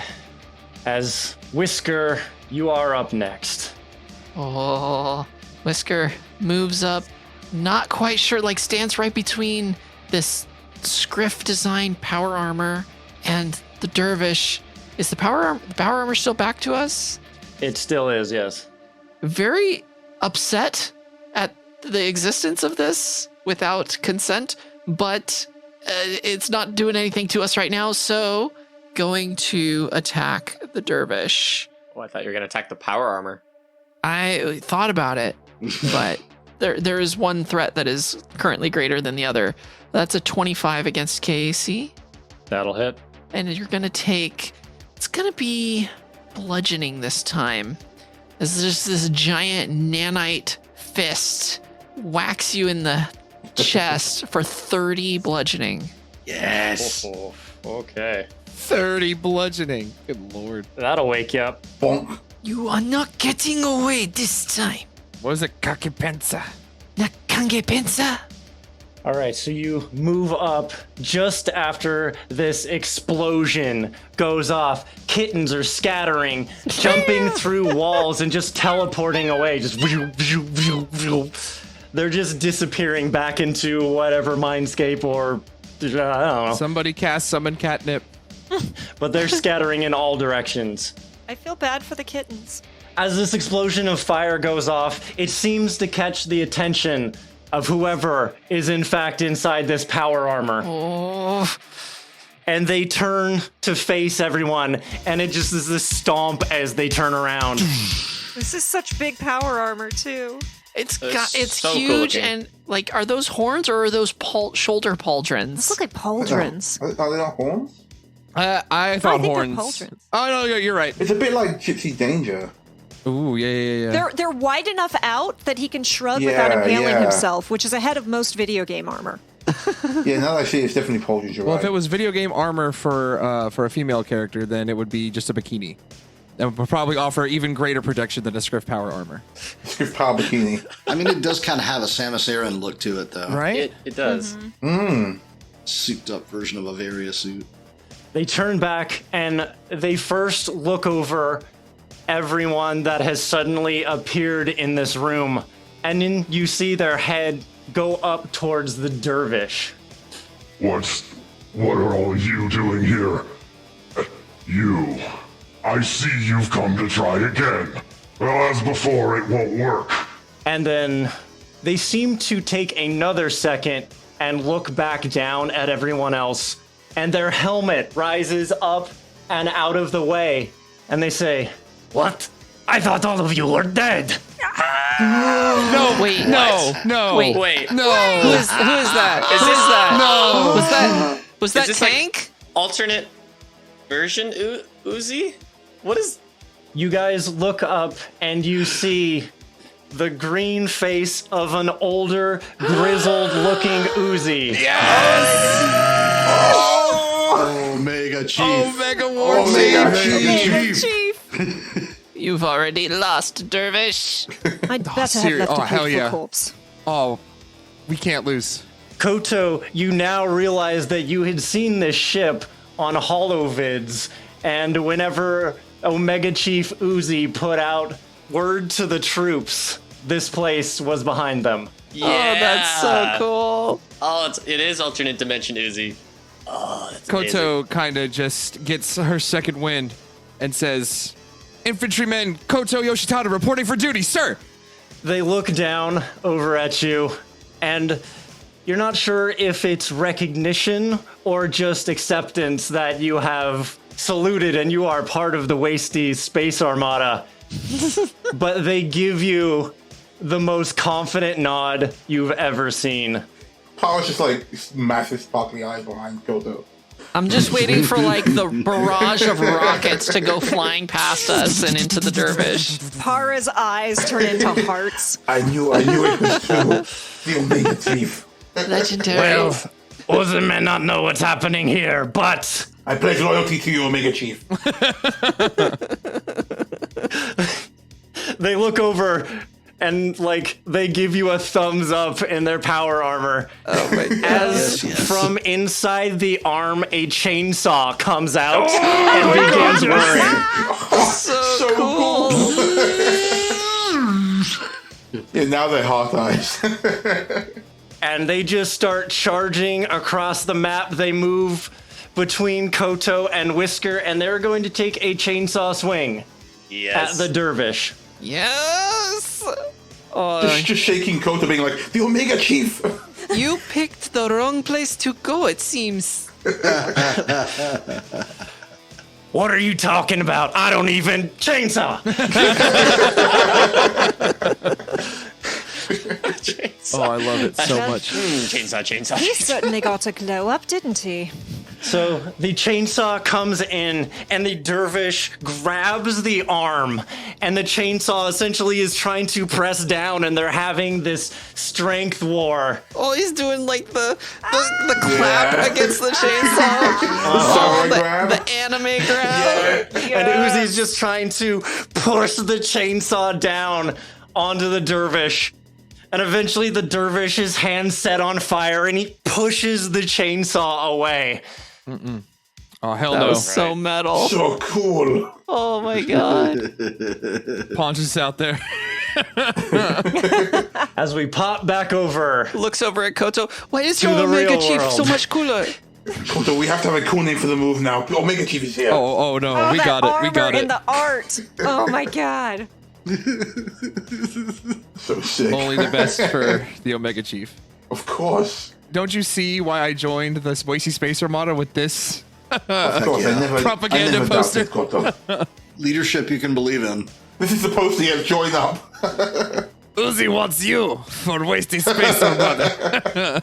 As Whisker, you are up next. Oh, Whisker moves up, not quite sure, like stands right between this Scriff design power armor and the Dervish. Is the power armor still back to us? It still is, yes. Very upset at the existence of this without consent, but it's not doing anything to us right now, so going to attack the Dervish. Oh, I thought you were going to attack the power armor. I thought about it, but there is one threat that is currently greater than the other. That's a 25 against KAC. That'll hit. And you're going to take... It's going to be bludgeoning this time. As just this giant nanite fist whacks you in the chest for 30 bludgeoning. Yes. Oh, okay. 30 bludgeoning. Good lord. That'll wake you up. Bonk. You are not getting away this time. What is it? Kakipensa. Nakange pensa. All right, so you move up just after this explosion goes off. Kittens are scattering, jumping through walls and just teleporting away. Just they're just disappearing back into whatever mindscape or I don't know. Somebody cast summon catnip. But they're scattering in all directions. I feel bad for the kittens. As this explosion of fire goes off, it seems to catch the attention of whoever is in fact inside this power armor. Oh. And they turn to face everyone, and it just is this stomp as they turn around. This is such big power armor, too. It's so cool huge, looking. and like, are those horns or are those shoulder pauldrons? Those look like pauldrons. Are they not horns? I thought think they're horns. pauldrons. Oh no, you're right. It's a bit like Gypsy Danger. Ooh, yeah. They're wide enough out that he can shrug Yeah, without impaling yeah. himself, which is ahead of most video game armor. Yeah, now that I see it, it's definitely pauldrons. You're Well, right. if it was video game armor for a female character, then it would be just a bikini. That would probably offer even greater protection than a Scriff power armor. Script Power Bikini. I mean, it does kind of have a Samus Aran look to it, though. Right? It does. Souped up version of a Varia suit. They turn back and they first look over everyone that has suddenly appeared in this room. And then you see their head go up towards the Dervish. What are all you doing here? You. I see you've come to try again. Well, as before, it won't work. And then they seem to take another second and look back down at everyone else. And their helmet rises up and out of the way. And they say, "What? I thought all of you were dead." No, Wait, no, no, Wait. no. Who is that? Is this No. Was that this Tank? like alternate version Uzi? What is? You guys look up and you see the green face of an older, grizzled-looking Uzi. Omega Chief. Omega War Omega Chief. Chief. You've already lost, Dervish. I'd better have left a hell hateful yeah. corpse. Oh, we can't lose. Koto, you now realize that you had seen this ship on holovids, and whenever Omega Chief Uzi put out word to the troops, this place was behind them. Yeah. Oh, that's so cool. Oh, it is alternate dimension Uzi. Oh, that's Koto kind of just gets her second wind and says, "Infantryman Koto Yoshitada reporting for duty, sir." They look down over at you, and you're not sure if it's recognition or just acceptance that you have saluted and you are part of the Wasty Space Armada. But they give you the most confident nod you've ever seen. Power's just like massive sparkly eyes behind Koto. I'm just waiting for like the barrage of rockets to go flying past us and into the Dervish. Para's eyes turn into hearts. I knew it was true. The Omega Chief. Legendary. Ozen may not know what's happening here, but I pledge loyalty to you, Omega Chief. they look over and like they give you a thumbs up in their power armor. Oh my god. As from inside the arm, a chainsaw comes out and begins whirring. So cool. Yeah, now they're hot eyes. And they just start charging across the map. They move between Koto and Whisker, and they're going to take a chainsaw swing at the Dervish. Yes. just shaking Koto, being like, the Omega Chief. You picked the wrong place to go, it seems. What are you talking about? I don't even chainsaw. Oh, I love it so much. Chainsaw. He certainly got a glow up, didn't he? So the chainsaw comes in and the Dervish grabs the arm and the chainsaw essentially is trying to press down and they're having this strength war. Oh, he's doing like the clap against the chainsaw. The anime grab. And Uzi's just trying to push the chainsaw down onto the Dervish. And eventually the Dervish's hand set on fire and he pushes the chainsaw away. Oh, hell That no. was so metal. So cool. Oh my god. Ponch's out there. As we pop back over. Looks over at Koto. Why is To your the Omega real Chief world. so much cooler? Koto, we have to have a cool name for the move now. Omega Chief is here. Oh no, Oh, we that got it. We armor got and it. the art. Oh my god. So sick. Only the best for the Omega Chief. Of course. Don't you see why I joined the Wasty Space Armada with this Of course. yeah. propaganda I never poster? doubted Koto. Leadership you can believe in. This is supposed to get joined up. Uzi wants you for Wasty Space Armada.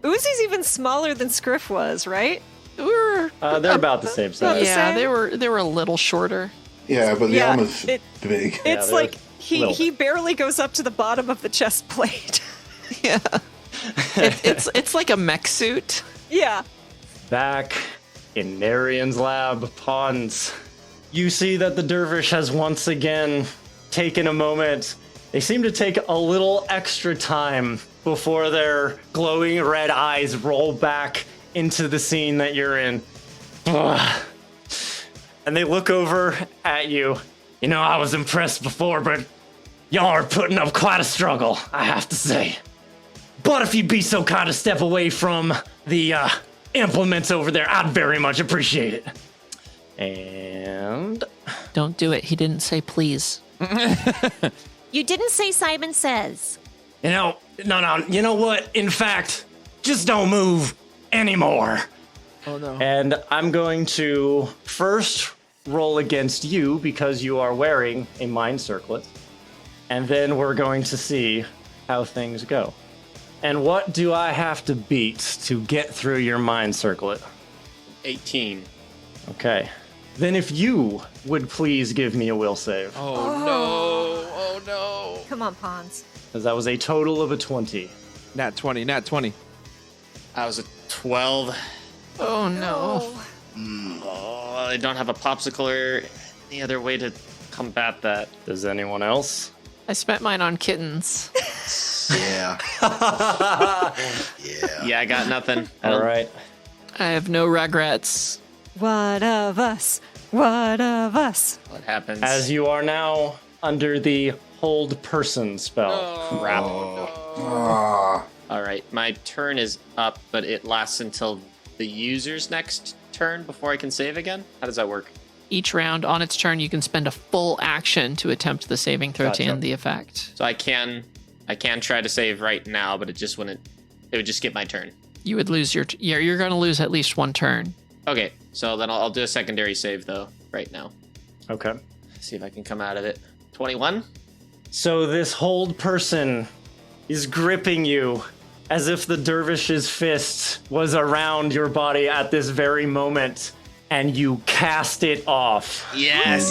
Uzi's even smaller than Scriff was, right? We're, They're about the same size. yeah, same? they were a little shorter. Yeah, but the Yeah, armor's it- big. It's they're like he little. barely goes up to the bottom of the chest plate. Yeah. It's like a mech suit. Yeah. Back in Nerian's lab, Pawns, you see that the Dervish has once again taken a moment. They seem to take a little extra time before their glowing red eyes roll back into the scene that you're in. Ugh. And they look over at you. You know, I was impressed before, but y'all are putting up quite a struggle, I have to say. But if you'd be so kind to step away from the implements over there, I'd very much appreciate it. And Don't do it. He didn't say please. You didn't say Simon Says. no, you know what? In fact, just don't move anymore. Oh no. And I'm going to first roll against you because you are wearing a mind circlet. And then we're going to see how things go. And what do I have to beat to get through your mind circlet? 18. Okay. Then if you would please give me a will save. Oh no. Oh no. Come on, Pawns. Because that was a total of a 20. Nat 20. Nat 20. I was a 12. Oh no. Oh, I don't have a popsicle or any other way to combat that. Does anyone else? I spent mine on kittens. Yeah. Yeah. Yeah, I got nothing. All right. I have no regrets. What of us? What of us? What happens? As you are now under the hold person spell. Crap. Ah. All right, my turn is up, but it lasts until the user's next turn before I can save again. How does that work? Each round on its turn, you can spend a full action to attempt the saving throw to Gotcha. end the effect. So I can try to save right now, but it just wouldn't. It would just skip my turn. You would lose you're going to lose at least one turn. Okay, so then I'll do a secondary save though right now. Okay. See if I can come out of it. 21. So this hold person is gripping you as if the dervish's fist was around your body at this very moment, and you cast it off. Yes.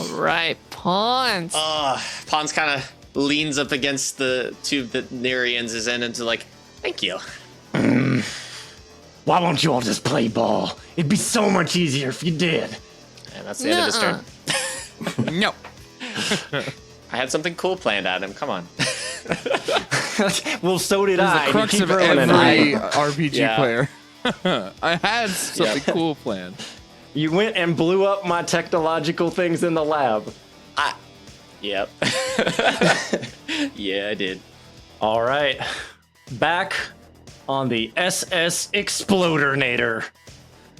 All right, Pawns. Pons kind of leans up against the tube that Nerians is in and to like, thank you. Why won't you all just play ball? It'd be so much easier if you did. And that's the end of his turn. No. I had something cool planned, Adam. Come on. Well, so did The I. crux You of keep ruining every it. RPG Yeah. player. I had something cool planned. You went and blew up my technological things in the lab. Yep. Yeah, I did. All right. Back on the SS Explodinator.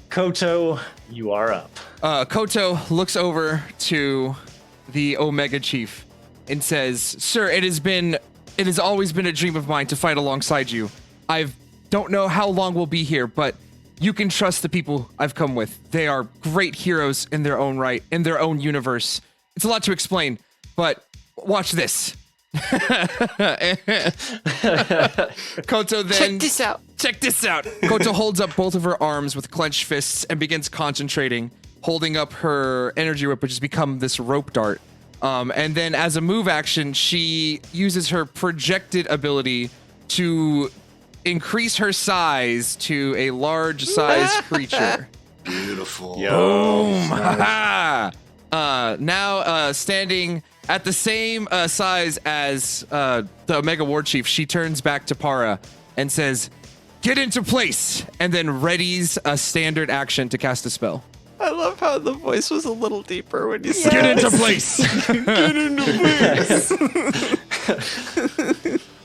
Koto, you are up. Koto looks over to the Omega Chief and says, "Sir, it has always been a dream of mine to fight alongside you. I don't know how long we'll be here, but you can trust the people I've come with. They are great heroes in their own right, in their own universe. It's a lot to explain, but watch this." Koto then Check this out. Koto holds up both of her arms with clenched fists and begins concentrating, holding up her energy whip, which has become this rope dart. And then as a move action, she uses her projected ability to increase her size to a large size creature. Beautiful. Boom! Ha now standing at the same size as the Omega War Chief, she turns back to Para and says, "Get into place," and then readies a standard action to cast a spell. I love how the voice was a little deeper when you Get into place. Get into place.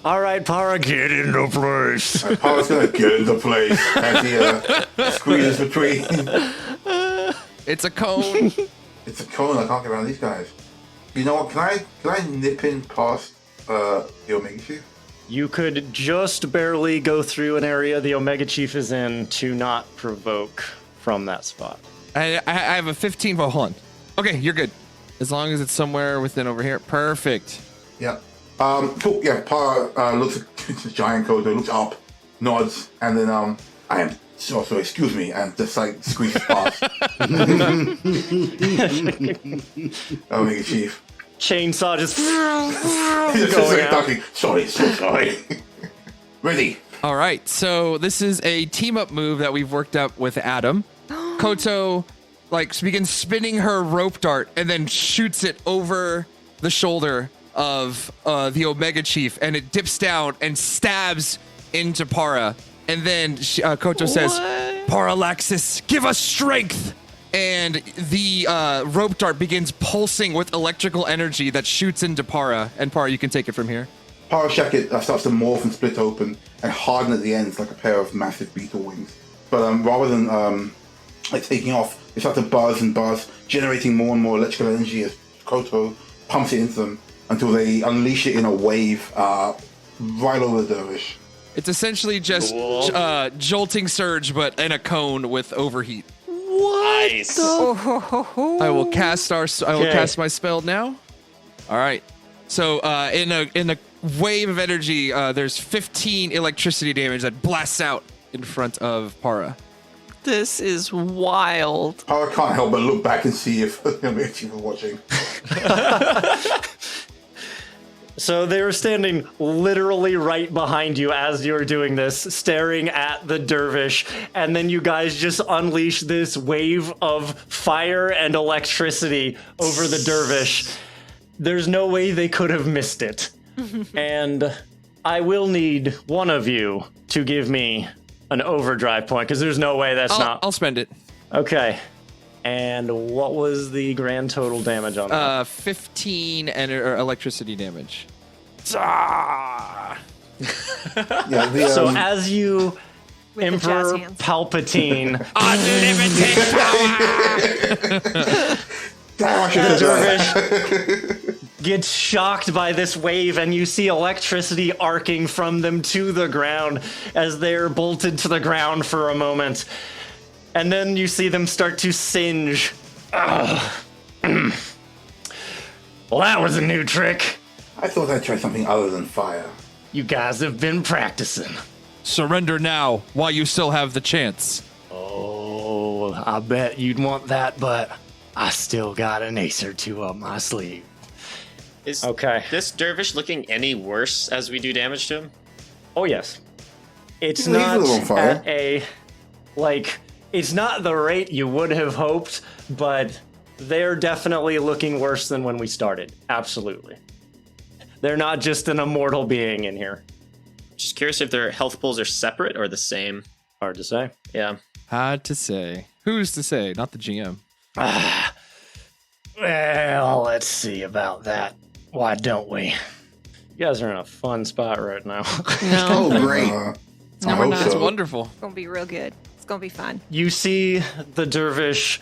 All right, Para, get into place. Para's gonna get into place as he squeezes between. It's a cone. It's a cone. I can't get around these guys. You know what? Can I nip in past the Omega Chief? You could just barely go through an area the Omega Chief is in to not provoke from that spot. I have a 15. Hold on. Okay, you're good. As long as it's somewhere within over here. Perfect. Yeah. Cool. Yeah. Para looks at the giant Kodo, looks up, nods, and then I am so excuse me, and just like squeezes past. Omega Chief. Chainsaw just He's just going like out. talking. Sorry, so sorry. Ready. All right. So this is a team up move that we've worked up with Adam. Koto begins spinning her rope dart and then shoots it over the shoulder of the Omega Chief, and it dips down and stabs into Para. And then Koto says, "Parallaxis, give us strength!" And the rope dart begins pulsing with electrical energy that shoots into Para. And Para, you can take it from here. Para Shacket starts to morph and split open and harden at the ends like a pair of massive beetle wings. But rather than taking off, they start to buzz and buzz, generating more and more electrical energy as Koto pumps it into them until they unleash it in a wave right over the Dervish. It's essentially just jolting surge, but in a cone with overheat. Nice. I will cast cast my spell now. All right. So in a wave of energy, there's 15 electricity damage that blasts out in front of Para. This is wild. Para can't help but look back and see if the Omega Chief is watching. So they were standing literally right behind you as you were doing this, staring at the Dervish, and then you guys just unleash this wave of fire and electricity over the Dervish. There's no way they could have missed it. And I will need one of you to give me an overdrive point, because there's no way that's not... I'll spend it. Okay. And what was the grand total damage on that? 15 electricity damage. Yeah, the, So as you, With the Emperor jazz hands. Palpatine, damn, I should have done that. Dervish gets shocked by this wave, and you see electricity arcing from them to the ground as they're bolted to the ground for a moment. And then you see them start to singe. Ugh. Well, that was a new trick. I thought I'd try something other than fire. You guys have been practicing. Surrender now while you still have the chance. Oh, I bet you'd want that, but I still got an ace or two up my sleeve. Is Okay. this Dervish looking any worse as we do damage to him? Oh, yes. It's He's a little on not fire. at a, it's not the rate you would have hoped, but they're definitely looking worse than when we started. Absolutely. They're not just an immortal being in here. Just curious if their health pools are separate or the same. Hard to say. Yeah. Hard to say. Who's to say? Not the GM. Well, let's see about that. Why don't we? You guys are in a fun spot right now. No, Oh, great. I we're hope not. That's so. wonderful. It's gonna be real good. It's gonna be fun. You see the Dervish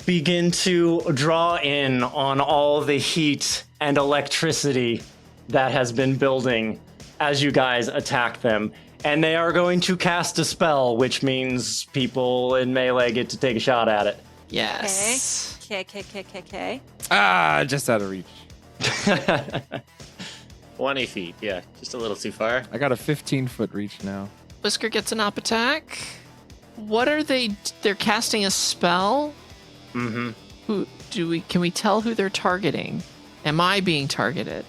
begin to draw in on all the heat and electricity that has been building as you guys attack them. And they are going to cast a spell, which means people in melee get to take a shot at it. Yes. Okay. Ah, just out of reach. 20 feet. Yeah, just a little too far. I got a 15-foot reach now. Whisker gets an up attack. What are they? They're casting a spell. Mm-hmm. Who do we? Can we tell who they're targeting? Am I being targeted?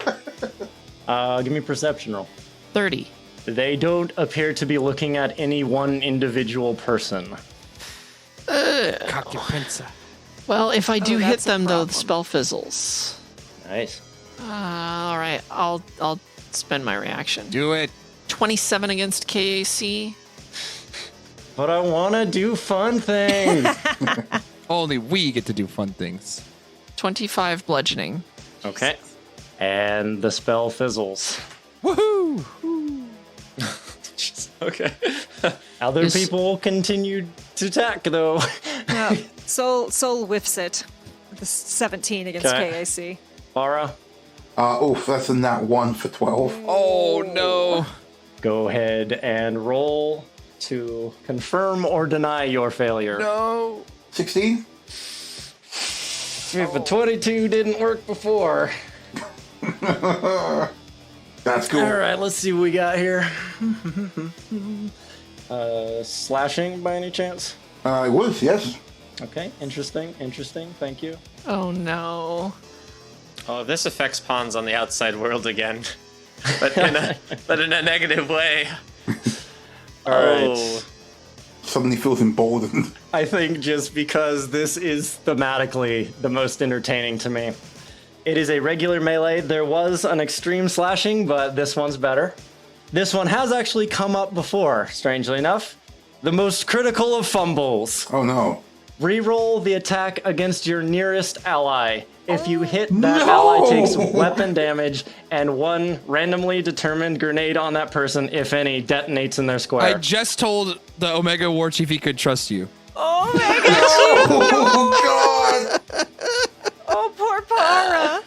Give me a perception roll. 30. They don't appear to be looking at any one individual person. Cock your pincer. Well, if I do hit that's a them, though, problem. the spell fizzles. Nice. All right, I'll spend my reaction. Do it. 27 against KAC. But I want to do fun things. Only we get to do fun things. 25 bludgeoning. Okay. And the spell fizzles. Woohoo! Okay. Other Is- people continue to attack, though. Soul whiffs it. The 17 against Okay. KAC. Farah, That's a nat 1 for 12. Oh, no. go ahead and roll to confirm or deny your failure. No. 16? If a 22 didn't work before. That's cool. All right, let's see what we got here. Slashing by any chance? It was, yes. Okay, interesting. Thank you. Oh, no. Oh, this affects pawns on the outside world again, but in a negative way. All right. Oh, Suddenly feels emboldened. I think just because this is thematically the most entertaining to me. It is a regular melee. There was an extreme slashing, but this one's better. This one has actually come up before, strangely enough. The most critical of fumbles. Oh no. Reroll the attack against your nearest ally. If you hit, that ally takes weapon damage, and one randomly determined grenade on that person, if any, detonates in their I square. just told the Omega War Chief he could trust you. Oh my god! Oh god! Oh, poor Para.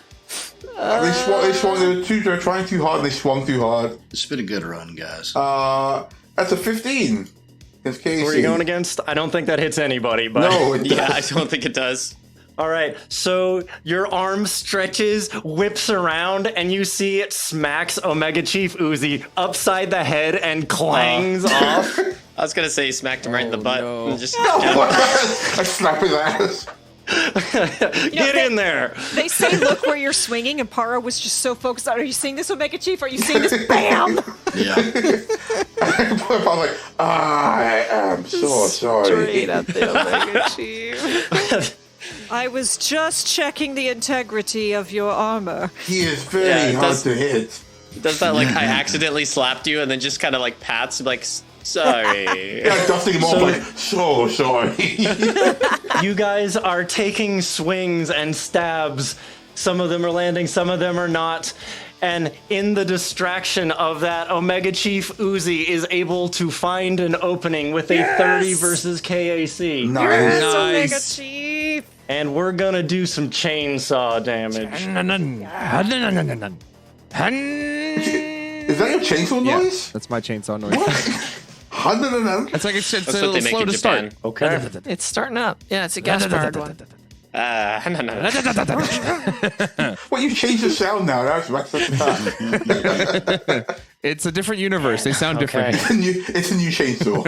They swung, they're trying too hard and they swung too hard. It's been a good run, guys. That's a 15. Against KC. Who are you going against? I don't think that hits anybody, but... No, it yeah, I don't think it does. All right, so your arm stretches, whips around, and you see it smacks Omega Chief Uzi upside the head and clangs off. I was gonna say he smacked him right in the butt. no. And just I slap his ass. Get in there. They say, look where you're swinging, and Para was just so focused on, are you seeing this, Omega Chief? Are you seeing this? Bam! Yeah. I was like, I am so sorry. Straight at the Omega Chief. I was just checking the integrity of your armor. He is very Yeah, it hard does- to hit. does that like I accidentally slapped you and then just kind of like pats like Sorry. Yeah, dusting him off like, so sorry. You guys are taking swings and stabs. Some of them are landing, some of them are not. And in the distraction of that, Omega Chief Uzi is able to find an opening with a 30 versus KAC. Nice. Omega Chief. And we're gonna do some chainsaw damage. Is that your chainsaw Yeah, noise? that's my chainsaw noise. It's like it's a That's what little they make slow in to Japan. start. Okay. It's starting up. Yeah, it's a gas-powered one. Well, you changed the sound now. That's the time. It's a different universe. They sound different. It's a new chainsaw.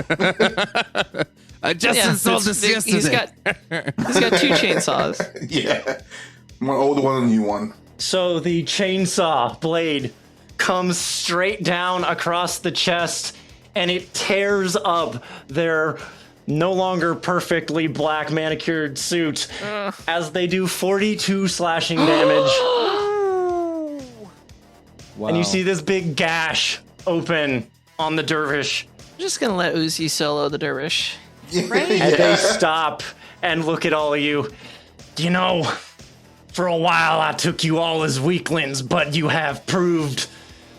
I just installed this yesterday. He's got 2 chainsaws. Yeah. One older one and a new one. So the chainsaw blade comes straight down across the chest and it tears up their no longer perfectly black manicured suit as they do 42 slashing damage. Wow. And you see this big gash open on the Dervish. I'm just gonna let Uzi solo the Dervish. And they stop and look at all of you. You know, for a while I took you all as weaklings, but you have proved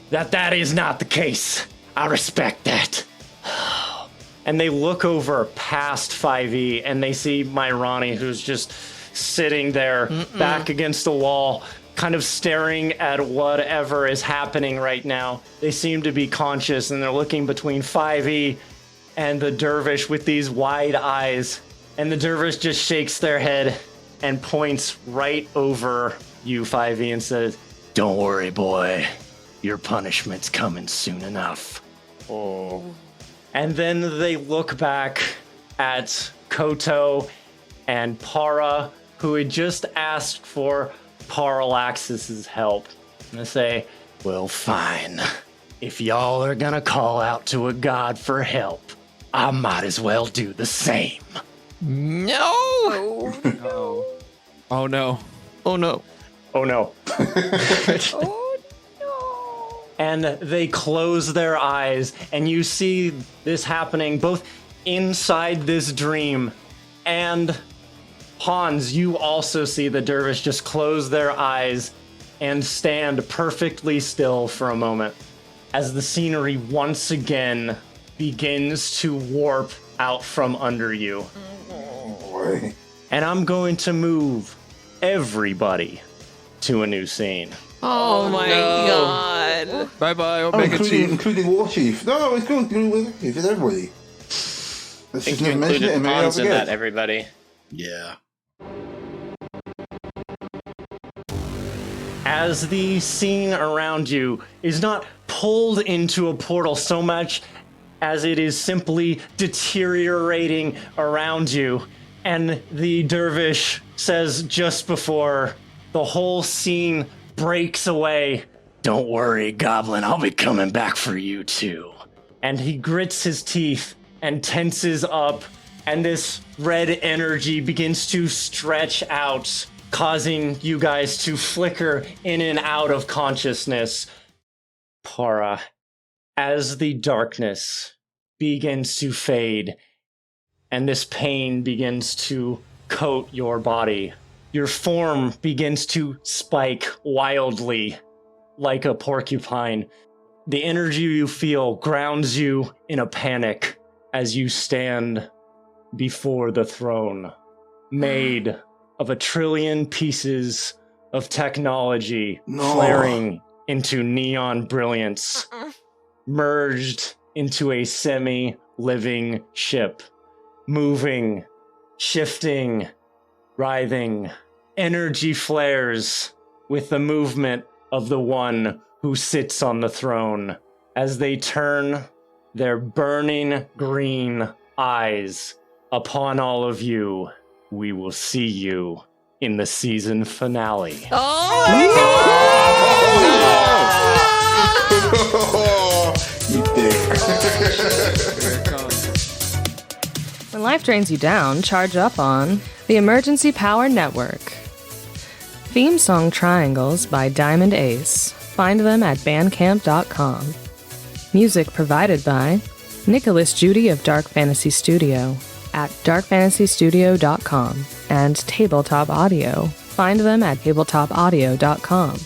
that is not the case. I respect that. And they look over past 5e and they see Myrani, who's just sitting there back against the wall, kind of staring at whatever is happening right now. They seem to be conscious and they're looking between 5e and the Dervish with these wide eyes. And the Dervish just shakes their head and points right over you, 5e, and says, "Don't worry, boy. Your punishment's coming soon enough." Oh. And then they look back at Koto and Para, who had just asked for Parallaxis's help. And they say, "Well, fine. If y'all are gonna call out to a god for help, I might as well do the same." No! Oh no. Oh no. Oh no. And they close their eyes, and you see this happening both inside this dream and Hans, you also see the Dervish just close their eyes and stand perfectly still for a moment as the scenery once again begins to warp out from under you. Boy. And I'm going to move everybody to a new scene. Oh my god. Bye bye, Omega Chief. Including War Chief. No, it's good. It's everybody. I think you included pawns in that, everybody. Yeah. As the scene around you is not pulled into a portal so much as it is simply deteriorating around you. And the Dervish says just before the whole scene breaks away, "Don't worry, Goblin, I'll be coming back for you too." And he grits his teeth and tenses up, and this red energy begins to stretch out, causing you guys to flicker in and out of consciousness. Para, as the darkness begins to fade and this pain begins to coat your body, your form begins to spike wildly like a porcupine. The energy you feel grounds you in a panic as you stand before the throne, made of 1 trillion pieces of technology flaring into neon brilliance, merged into a semi-living ship, moving, shifting, writhing. Energy flares with the movement of the one who sits on the throne as they turn their burning green eyes upon all of you. We will see you in the season finale. Oh my god! You dick. When life drains you down, charge up on the Emergency Power Network. Theme song Triangles by Diamond Ace. Find them at bandcamp.com. Music provided by Nicholas Judy of Dark Fantasy Studio at darkfantasystudio.com and Tabletop Audio. Find them at tabletopaudio.com.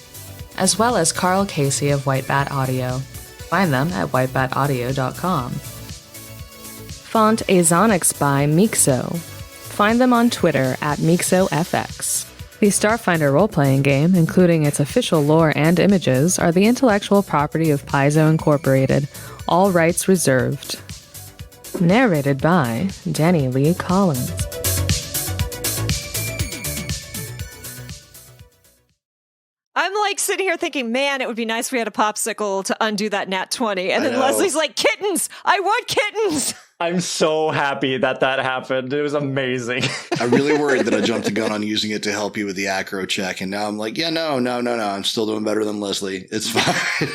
As well as Carl Casey of White Bat Audio. Find them at whitebataudio.com. Font Azonics by Mixo. Find them on Twitter at MixoFX. The Starfinder role-playing game, including its official lore and images, are the intellectual property of Paizo Incorporated. All rights reserved. Narrated by Danny Lee Collins. I'm like sitting here thinking, man, it would be nice if we had a popsicle to undo that nat 20. And then Leslie's like, kittens! I want kittens! I'm so happy that happened. It was amazing. I really worried that I jumped the gun on using it to help you with the acro check, and now I'm like, yeah, no. I'm still doing better than Leslie. It's fine.